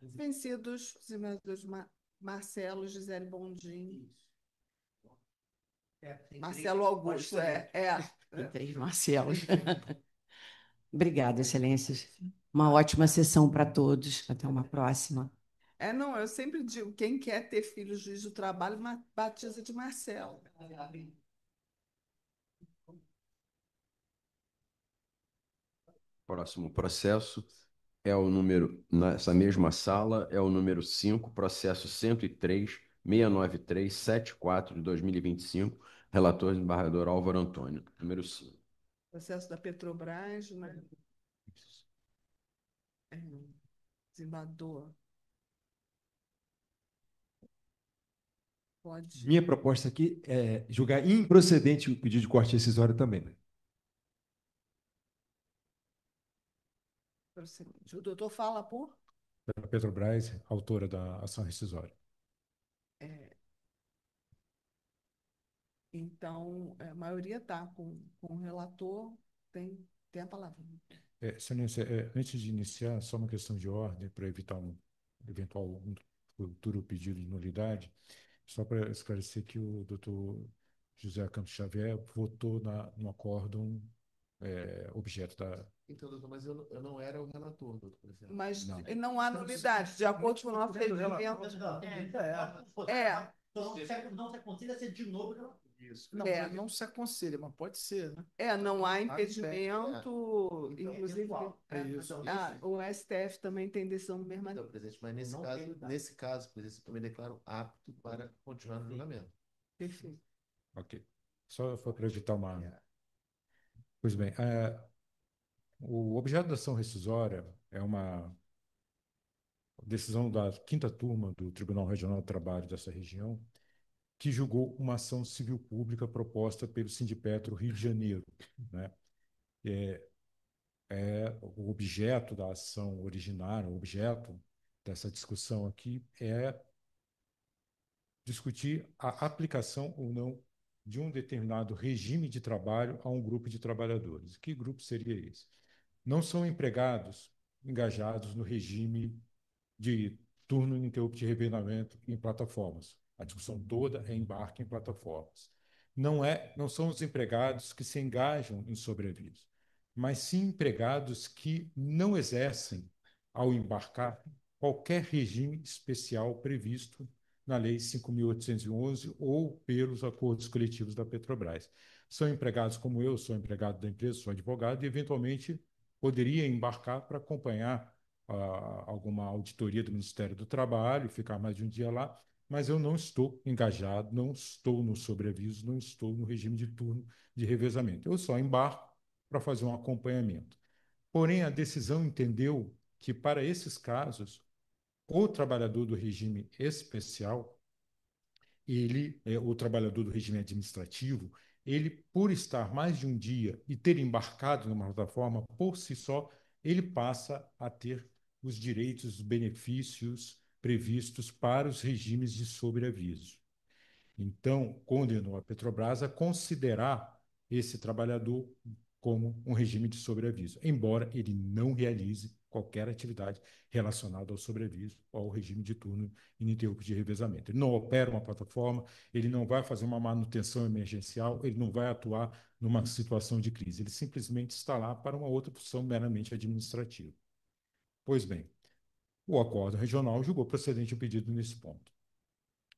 Vencidos, os desembargadores Marcelo, Gisele Bondin, Tem Marcelo três, Augusto, pode escolher. Tem 3 Marcelos. Obrigada, Excelências. Uma ótima sessão para todos. Até uma próxima. Não, eu sempre digo, quem quer ter filho juiz do trabalho, batiza de Marcelo. Próximo processo é o número, nessa mesma sala, é o número 5, processo 103.693.74 de 2025, relator desembargador Álvaro Antônio. Número 5. Processo da Petrobras, né? Desembargador. Pode. Minha proposta aqui é julgar improcedente o pedido de corte rescisório também. O doutor fala por? Pela Petrobras, autora da ação rescisória. Então, a maioria está com o relator, tem a palavra. Excelência, antes de iniciar, só uma questão de ordem para evitar um eventual futuro pedido de nulidade, só para esclarecer que o doutor José Campos Xavier votou no acórdão objeto da... Então, doutor, mas eu não era o relator, doutor presidente. Mas não há nulidade, de acordo com o nosso regimento. Não se aconselha ser de novo relator. Isso. Não se aconselha, mas pode ser, né? Não há impedimento, inclusive. Isso. O STF também tem decisão do mesmo. Então, presidente, mas nesse caso, presidente, eu me declaro apto para continuar no julgamento. Perfeito. Ok. Só foi para evitar uma... Pois bem, o objeto da ação rescisória é uma decisão da 5ª turma do Tribunal Regional do Trabalho dessa região, que julgou uma ação civil pública proposta pelo Sindipetro Rio de Janeiro, né? O objeto da ação originária, o objeto dessa discussão aqui é discutir a aplicação ou não de um determinado regime de trabalho a um grupo de trabalhadores. Que grupo seria esse? Não são empregados engajados no regime de turno ininterrupto de revezamento em plataformas. A discussão toda é embarque em plataformas. Não são os empregados que se engajam em sobreaviso, mas sim empregados que não exercem, ao embarcar, qualquer regime especial previsto na Lei 5.811 ou pelos acordos coletivos da Petrobras. São empregados como eu, sou empregado da empresa, sou advogado e, eventualmente, poderia embarcar para acompanhar alguma auditoria do Ministério do Trabalho, ficar mais de um dia lá, mas eu não estou engajado, não estou no sobreaviso, não estou no regime de turno de revezamento. Eu só embarco para fazer um acompanhamento. Porém, a decisão entendeu que, para esses casos, o trabalhador do regime especial, o trabalhador do regime administrativo, ele, por estar mais de um dia e ter embarcado numa plataforma, por si só, ele passa a ter os direitos, os benefícios previstos para os regimes de sobreaviso. Então, condenou a Petrobras a considerar esse trabalhador como um regime de sobreaviso, embora ele não realize qualquer atividade relacionada ao sobreaviso ou ao regime de turno ininterrupto de revezamento. Ele não opera uma plataforma, ele não vai fazer uma manutenção emergencial, ele não vai atuar numa situação de crise, ele simplesmente está lá para uma outra função meramente administrativa. Pois bem, o acordo regional julgou procedente o pedido nesse ponto.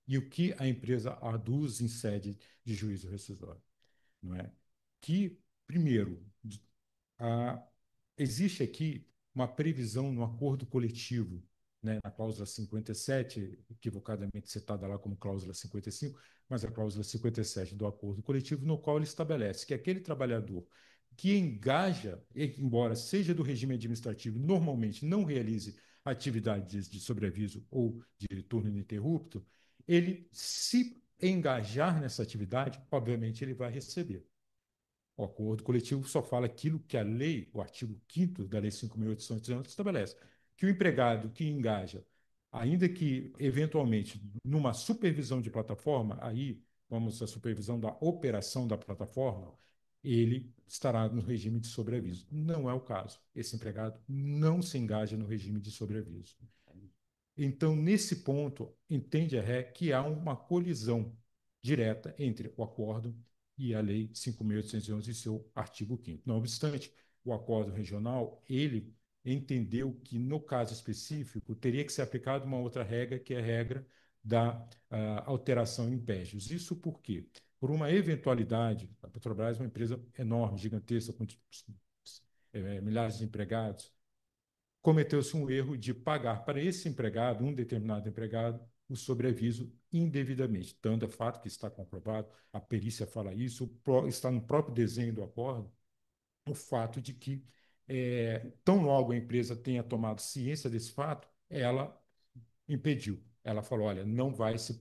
E o que a empresa aduz em sede de juízo rescisório? Não é? Que, primeiro, existe aqui uma previsão no acordo coletivo, né, na cláusula 57, equivocadamente citada lá como cláusula 55, mas a cláusula 57 do acordo coletivo, no qual ele estabelece que aquele trabalhador que engaja, embora seja do regime administrativo, normalmente não realize atividades de sobreaviso ou de turno ininterrupto, ele, se engajar nessa atividade, obviamente ele vai receber. O acordo coletivo só fala aquilo que a lei, o artigo 5º da Lei 5.819 estabelece, que o empregado que engaja, ainda que eventualmente numa supervisão de plataforma, aí vamos à supervisão da operação da plataforma, ele estará no regime de sobreaviso. Não é o caso. Esse empregado não se engaja no regime de sobreaviso. Então, nesse ponto, entende a RE que há uma colisão direta entre o acordo e a Lei 5.811 e seu artigo 5º. Não obstante, o acordo regional, ele entendeu que, no caso específico, teria que ser aplicada uma outra regra, que é a regra da alteração em pégios. Isso por quê? Por uma eventualidade, a Petrobras é uma empresa enorme, gigantesca, com milhares de empregados, cometeu-se um erro de pagar para esse empregado, um determinado empregado, o sobreaviso indevidamente. Tanto é fato que está comprovado, a perícia fala isso, está no próprio desenho do acordo, o fato de que, tão logo a empresa tenha tomado ciência desse fato, ela impediu. Ela falou, olha, não vai se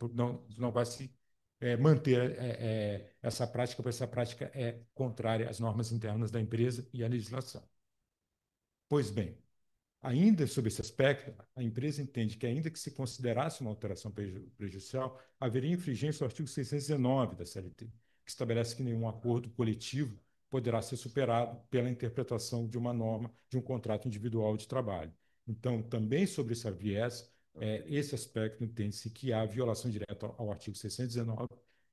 manter essa prática, porque essa prática é contrária às normas internas da empresa e à legislação. Pois bem, ainda sob esse aspecto, a empresa entende que, ainda que se considerasse uma alteração prejudicial, haveria infringência do artigo 619 da CLT, que estabelece que nenhum acordo coletivo poderá ser superado pela interpretação de uma norma de um contrato individual de trabalho. Então, também sobre esse viés, esse aspecto entende-se que há violação direta ao artigo 619,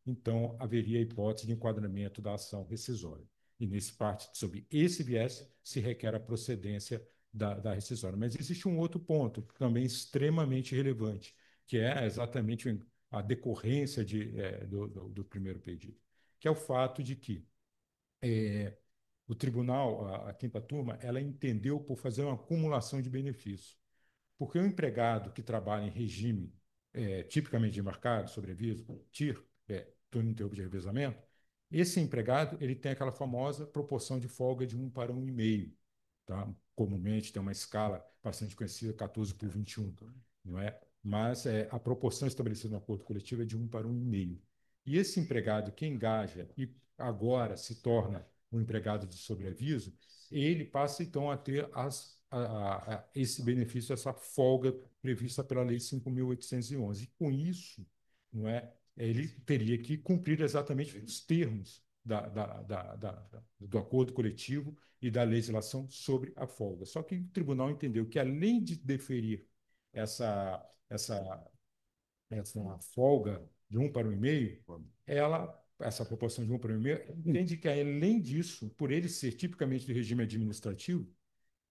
então haveria hipótese de enquadramento da ação rescisória. E, nesse parte, sobre esse viés, se requer a procedência da rescisória. Mas existe um outro ponto, também extremamente relevante, que é exatamente a decorrência do primeiro pedido, que é o fato de que o tribunal, a quinta turma, ela entendeu por fazer uma acumulação de benefícios. Porque o empregado que trabalha em regime tipicamente de embarcado, sobreaviso, TIR, turno interrupto de revezamento, esse empregado ele tem aquela famosa proporção de folga de 1 para 1,5. Tá? Comumente tem uma escala bastante conhecida, 14/21, não é? Mas a proporção estabelecida no acordo coletivo é de 1 para 1,5. E esse empregado que engaja e agora se torna um empregado de sobreaviso, ele passa então a ter esse benefício, essa folga prevista pela Lei 5.811. E com isso, não é? Ele teria que cumprir exatamente os termos do acordo coletivo e da legislação sobre a folga. Só que o tribunal entendeu que, além de deferir essa folga de 1 para 1,5, essa proporção de 1 para 1,5, entende que, além disso, por ele ser tipicamente de regime administrativo,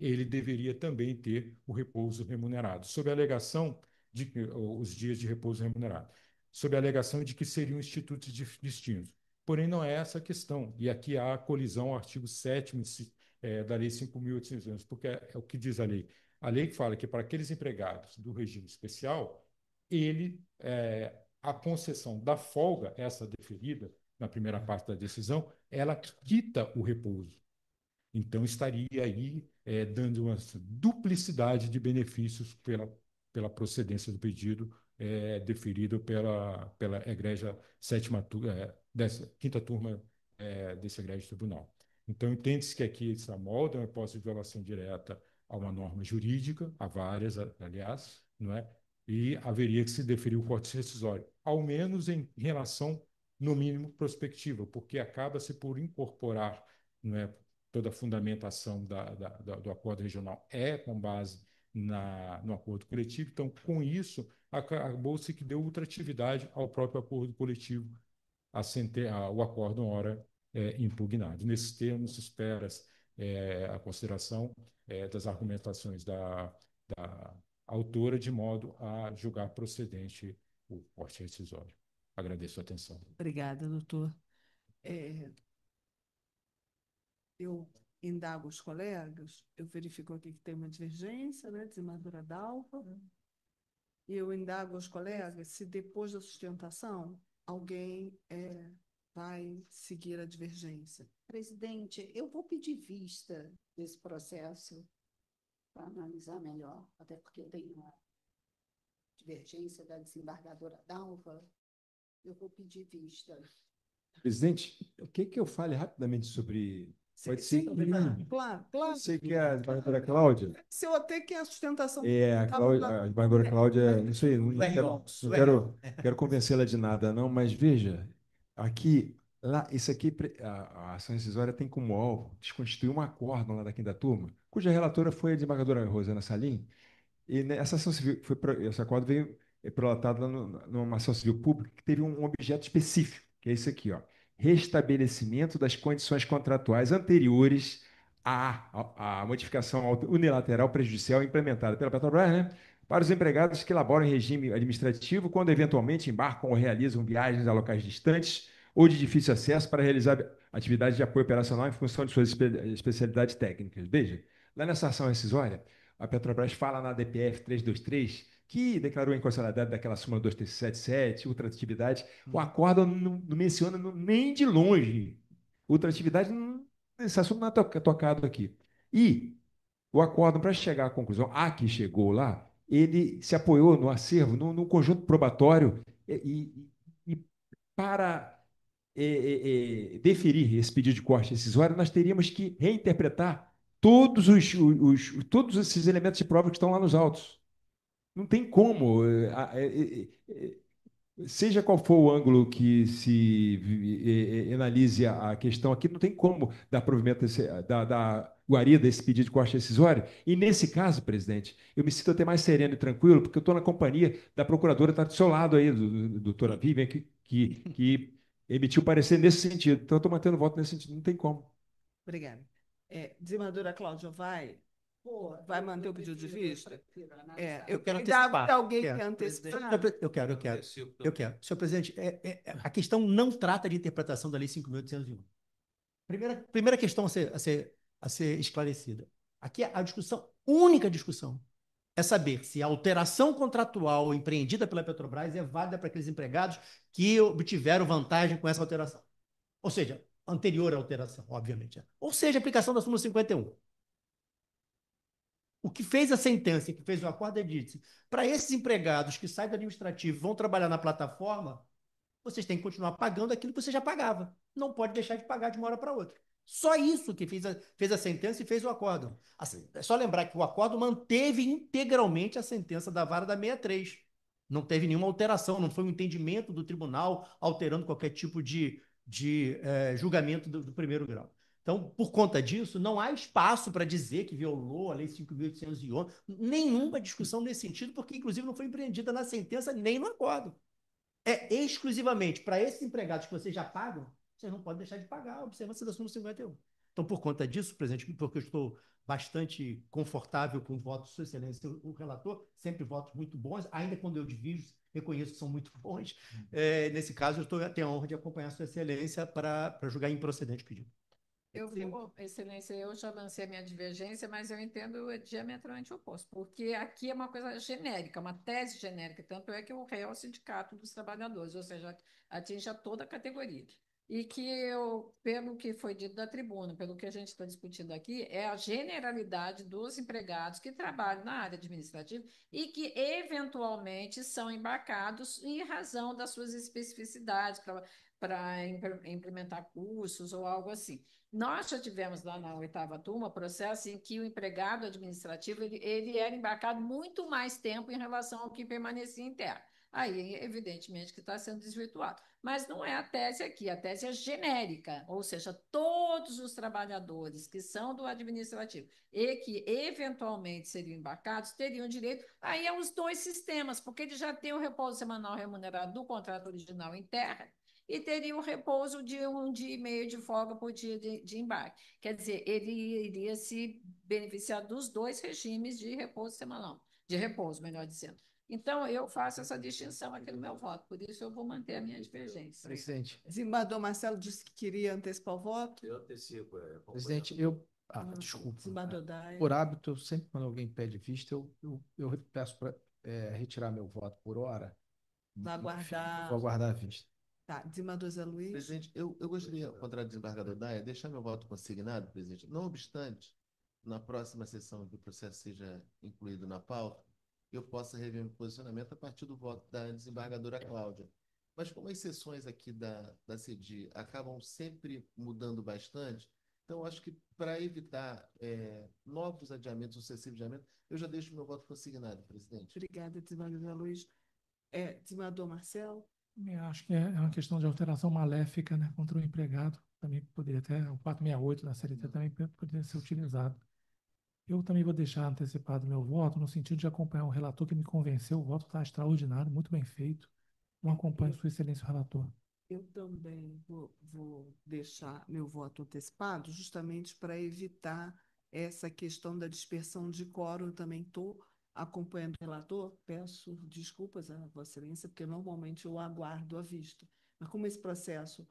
ele deveria também ter o repouso remunerado, sob a alegação de os dias de repouso remunerado, sob a alegação de que seriam institutos distintos. Porém, não é essa a questão. E aqui há a colisão ao artigo 7º da Lei 5.811, porque é o que diz a lei. A lei fala que, para aqueles empregados do regime especial, a concessão da folga, essa deferida na primeira parte da decisão, ela quita o repouso. Então, estaria aí dando uma duplicidade de benefícios pela procedência do pedido deferido pela egrégia quinta turma desse egrégio tribunal. Então, entende-se que aqui se amolda uma hipótese de violação direta a uma norma jurídica, a várias, aliás, não é? E haveria que se deferir o código rescisório, ao menos em relação, no mínimo, prospectiva, porque acaba-se por incorporar, não é, toda a fundamentação do acordo regional com base no acordo coletivo. Então, com isso, acabou-se que deu ultratividade ao próprio acordo coletivo, o acordo ora impugnado. Nesses termos, espera-se a consideração das argumentações da autora, de modo a julgar procedente o porte rescisório. Agradeço a atenção. Obrigada, doutor. Eu indago os colegas, eu verifico aqui que tem uma divergência, né, desembargadora Dalva. Eu indago os colegas se, depois da sustentação, alguém vai seguir a divergência. Presidente, eu vou pedir vista desse processo para analisar melhor, até porque eu tenho uma divergência da desembargadora Dalva. Eu vou pedir vista. Presidente, o que eu fale rapidamente sobre... Pode ser Sim, que... claro, claro. Você que é a desembargadora Cláudia... Se eu até que a sustentação... A desembargadora Cláudia... Não sei, quero convencê-la de nada, não, mas veja, aqui, lá, isso aqui, a ação rescisória tem como alvo desconstituir um acórdão lá da quinta turma, cuja relatora foi a desembargadora Rosana Salim, e essa ação civil, esse acordo veio prolatado lá numa ação civil pública que teve um objeto específico, que é esse aqui, ó, restabelecimento das condições contratuais anteriores à modificação unilateral prejudicial implementada pela Petrobras, né, para os empregados que elaboram em regime administrativo quando eventualmente embarcam ou realizam viagens a locais distantes ou de difícil acesso para realizar atividades de apoio operacional em função de suas especialidades técnicas. Veja, lá nessa ação rescisória, a Petrobras fala na DPF 323, que declarou a inconstitucionalidade daquela súmula 2377, ultratividade. O acórdão não menciona nem de longe. Ultratividade, esse assunto não é tocado aqui. E o acórdão, para chegar à conclusão, que chegou lá, ele se apoiou no acervo, no conjunto probatório, e para deferir esse pedido de corte rescisório, nós teríamos que reinterpretar todos esses elementos de prova que estão lá nos autos. Não tem como. Seja qual for o ângulo que se analise a questão aqui, não tem como dar provimento da guarida esse pedido de corte rescisório. E nesse caso, presidente, eu me sinto até mais sereno e tranquilo, porque eu estou na companhia da procuradora, está do seu lado aí, doutora Vivian, que emitiu parecer nesse sentido. Então, eu estou mantendo voto nesse sentido, não tem como. Obrigada. Desembargadora Cláudia, vai manter o pedido de vista? Eu quero Dá antecipar. alguém quer antecipar? Eu quero. Senhor presidente, a questão não trata de interpretação da Lei 5.801. Primeira questão a ser esclarecida. Aqui a discussão, única discussão, é saber se a alteração contratual empreendida pela Petrobras é válida para aqueles empregados que obtiveram vantagem com essa alteração. Ou seja, anterior à alteração, obviamente. Ou seja, a aplicação da súmula 51. O que fez a sentença, que fez o acordo, é disse: para esses empregados que saem do administrativo e vão trabalhar na plataforma, vocês têm que continuar pagando aquilo que você já pagava. Não pode deixar de pagar de uma hora para outra. Só isso que fez a sentença e fez o acordo. Assim, é só lembrar que o acordo manteve integralmente a sentença da vara da 63. Não teve nenhuma alteração, não foi um entendimento do tribunal alterando qualquer tipo de julgamento do primeiro grau. Então, por conta disso, não há espaço para dizer que violou a Lei 5.811, nenhuma discussão nesse sentido, porque, inclusive, não foi empreendida na sentença nem no acordo. É exclusivamente para esses empregados que vocês já pagam, vocês não podem deixar de pagar a observância da súmula 51. Então, por conta disso, presidente, porque eu estou bastante confortável com o voto de Sua Excelência, o relator, sempre votos muito bons, ainda quando eu divido, reconheço que são muito bons. Nesse caso, eu tenho a honra de acompanhar Sua Excelência para julgar improcedente o pedido. Excelência, eu já lancei a minha divergência, mas eu entendo diametralmente oposto, porque aqui é uma coisa genérica, uma tese genérica, tanto é que o réu é o Sindicato dos Trabalhadores, ou seja, atinge a toda a categoria. E que pelo que foi dito da tribuna, pelo que a gente está discutindo aqui, é a generalidade dos empregados que trabalham na área administrativa e que eventualmente são embarcados em razão das suas especificidades para implementar cursos ou algo assim. Nós já tivemos lá na 8ª turma processo em que o empregado administrativo ele era embarcado muito mais tempo em relação ao que permanecia em terra. Aí, evidentemente, que está sendo desvirtuado. Mas não é a tese aqui, a tese é genérica, ou seja, todos os trabalhadores que são do administrativo e que eventualmente seriam embarcados teriam direito aí aos dois sistemas, porque ele já tem o repouso semanal remunerado do contrato original em terra e teria o repouso de 1 dia e meio de folga por dia de embarque. Quer dizer, ele iria se beneficiar dos dois regimes de repouso semanal, de repouso, melhor dizendo. Então, eu faço essa distinção aqui no meu voto, por isso eu vou manter a minha divergência. Presidente. Desembargador Marcelo disse que queria antecipar o voto. Eu antecipo. Presidente, desculpa. Desembargador Daia. Por hábito, sempre quando alguém pede vista, eu peço para retirar meu voto por hora. Vai aguardar. Vou aguardar a vista. Tá, desembargador Zé Luiz. Presidente, eu gostaria, ao contrário do desembargador Daia, deixar meu voto consignado, presidente. Não obstante, na próxima sessão que o processo seja incluído na pauta, eu possa rever meu posicionamento a partir do voto da desembargadora Cláudia. Mas como as sessões aqui da CEDI acabam sempre mudando bastante, então eu acho que para evitar novos adiamentos, sucessivos adiamentos, eu já deixo meu voto consignado, presidente. Obrigada, desembargador Zé Luiz. Desembargador Marcelo. Eu acho que é uma questão de alteração maléfica, né, contra o empregado. Também poderia até, o 468 da CLT também poderia ser utilizado. Eu também vou deixar antecipado meu voto, no sentido de acompanhar o relator que me convenceu. O voto está extraordinário, muito bem feito. Eu acompanho Sua Excelência o relator. Eu também vou deixar meu voto antecipado, justamente para evitar essa questão da dispersão de quórum. Eu também estou acompanhando o relator. Peço desculpas a Vossa Excelência, porque normalmente eu aguardo a vista. Mas como esse processo,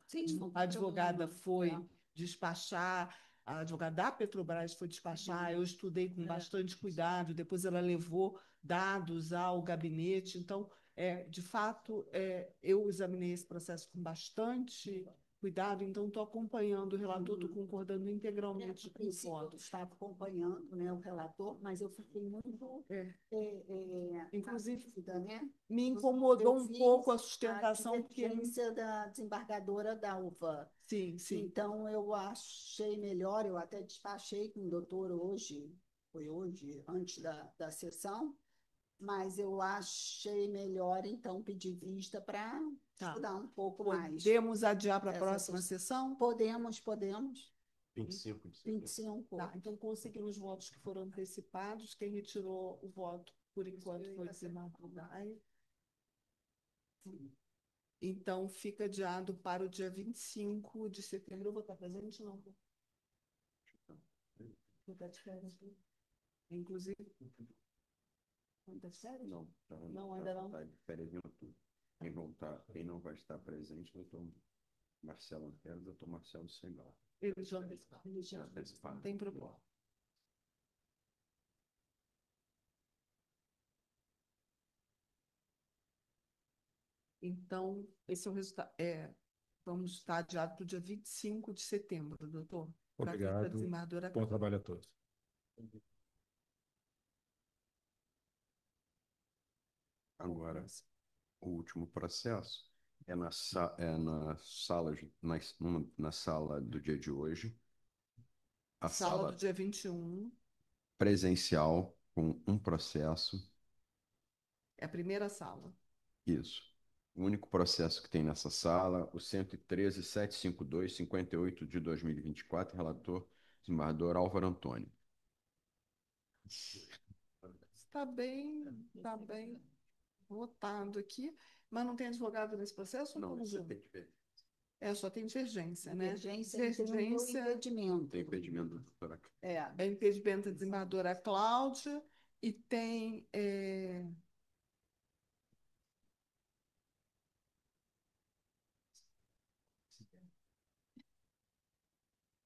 a advogada foi despachar, a advogada da Petrobras foi despachar, eu estudei com bastante cuidado, depois ela levou dados ao gabinete. Então, de fato, eu examinei esse processo com bastante cuidado, então estou acompanhando o relator, estou concordando integralmente com o voto. Eu estava acompanhando, né, o relator, mas eu fiquei muito Inclusive, né? me incomodou Eu um vi pouco a sustentação, a porque divergência da desembargadora Dalva. Sim, sim. Então, eu achei melhor, eu até despachei com o doutor hoje, foi hoje, antes da sessão, mas eu achei melhor, então, pedir vista para estudar um pouco mais. Podemos adiar para a essa próxima questão. sessão? Podemos. 25. 25. Tá, então conseguimos os votos que foram antecipados. Quem retirou o voto, por enquanto, foi o desembargador Daia. Então, fica adiado para o dia 25 de setembro. Eu vou estar presente, não? Vou estar de férias. Inclusive... Ainda sério? Não, ainda não. Tá de férias em outubro. Quem não vai estar presente, doutor Marcelo Antero e doutor Marcelo Segal. Eles já não tem problema. Então, esse é o resultado. Vamos estar adiado para o dia 25 de setembro, doutor. Obrigado. Bom trabalho a todos. Agora, o último processo é na sala do dia de hoje. A Sala do dia 21. Presencial, com um processo. É a primeira sala. Isso. O único processo que tem nessa sala, o 113.752/58 de 2024, relator, desembargador Álvaro Antônio. Está bem votado aqui, mas não tem advogado nesse processo? Não, Vamos só ver. tem divergência. Só tem divergência, né? Divergência e impedimento. Tem impedimento da doutora. Impedimento da desembargadora Cláudia e tem...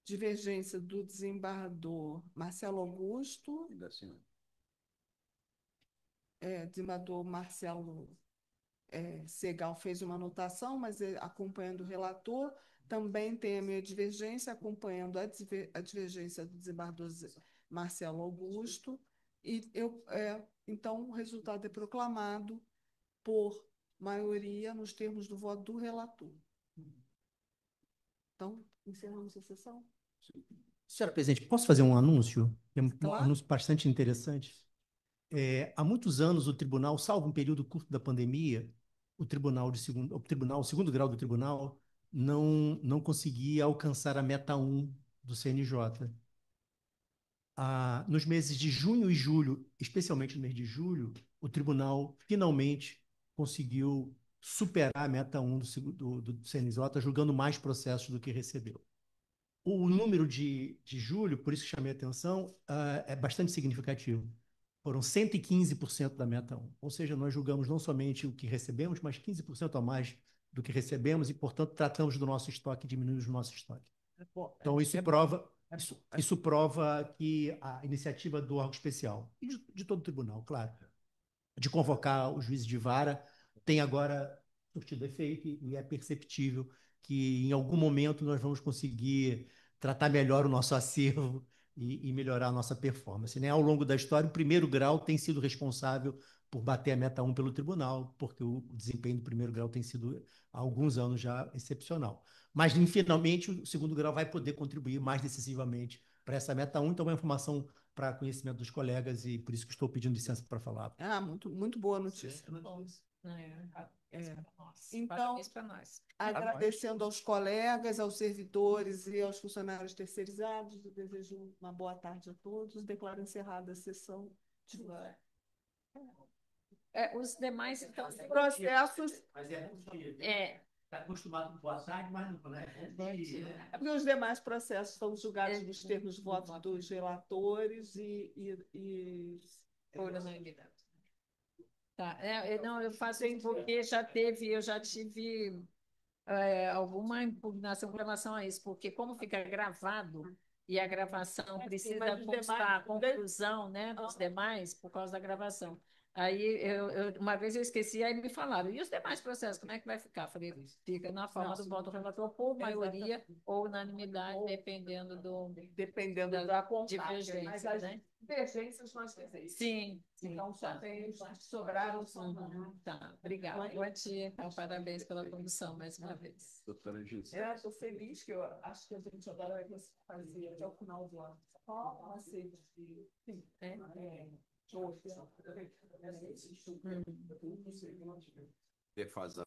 divergência do desembargador Marcelo Augusto. E da senhora. Desembargador Marcelo Segal fez uma anotação, mas acompanhando o relator. Também tem a minha divergência, acompanhando a divergência do desembargador Marcelo Augusto. E então, o resultado é proclamado por maioria nos termos do voto do relator. Então, encerramos a sessão. Senhora presidente, posso fazer um anúncio? É um Claro. anúncio bastante interessante. Há muitos anos, o tribunal, salvo um período curto da pandemia, o segundo grau do tribunal não conseguia alcançar a meta 1 do CNJ. Nos meses de junho e julho, especialmente no mês de julho, o tribunal finalmente conseguiu superar a meta 1 do CNJ, julgando mais processos do que recebeu. O número de julho, por isso que chamei a atenção, é bastante significativo. Foram 115% da meta 1. Ou seja, nós julgamos não somente o que recebemos, mas 15% a mais do que recebemos e, portanto, tratamos do nosso estoque e diminuímos o nosso estoque. Então, isso prova que a iniciativa do órgão especial, e de todo o tribunal, claro, de convocar os juízes de vara, tem agora surtido efeito e é perceptível que em algum momento nós vamos conseguir tratar melhor o nosso acervo e melhorar a nossa performance, né? Ao longo da história, o primeiro grau tem sido responsável por bater a meta 1 pelo tribunal, porque o desempenho do primeiro grau tem sido, há alguns anos já, excepcional. Mas, finalmente, o segundo grau vai poder contribuir mais decisivamente para essa meta 1. Então, é uma informação para conhecimento dos colegas e por isso que estou pedindo licença para falar. Ah, muito boa notícia. Então, Parabéns para nós. agradecendo aos colegas, aos servidores e aos funcionários terceirizados, eu desejo uma boa tarde a todos. Declaro encerrada a sessão. Os demais, então, Processos. Mas está acostumado com boa tarde, mas não é. Porque os demais processos são julgados nos termos de voto dos relatores e por unanimidade. Tá. Não, eu faço isso porque eu já tive alguma impugnação com relação a isso, porque como fica gravado e a gravação precisa constar a conclusão, né, dos demais por causa da gravação. Aí, uma vez eu esqueci, aí me falaram, e os demais processos, como é que vai ficar? Falei, fica na forma do voto do relator por maioria ou unanimidade, dependendo da contagem. divergência, Mas as né? divergências nós fizemos. Sim. Então, só tem os que sobraram. Tá, obrigada. Bom dia, então, parabéns pela condução mais uma vez. Doutora Gilson. Estou feliz que eu acho que a gente agora vai fazer até o final do ano. Só uma sede de... Sim. Defasar.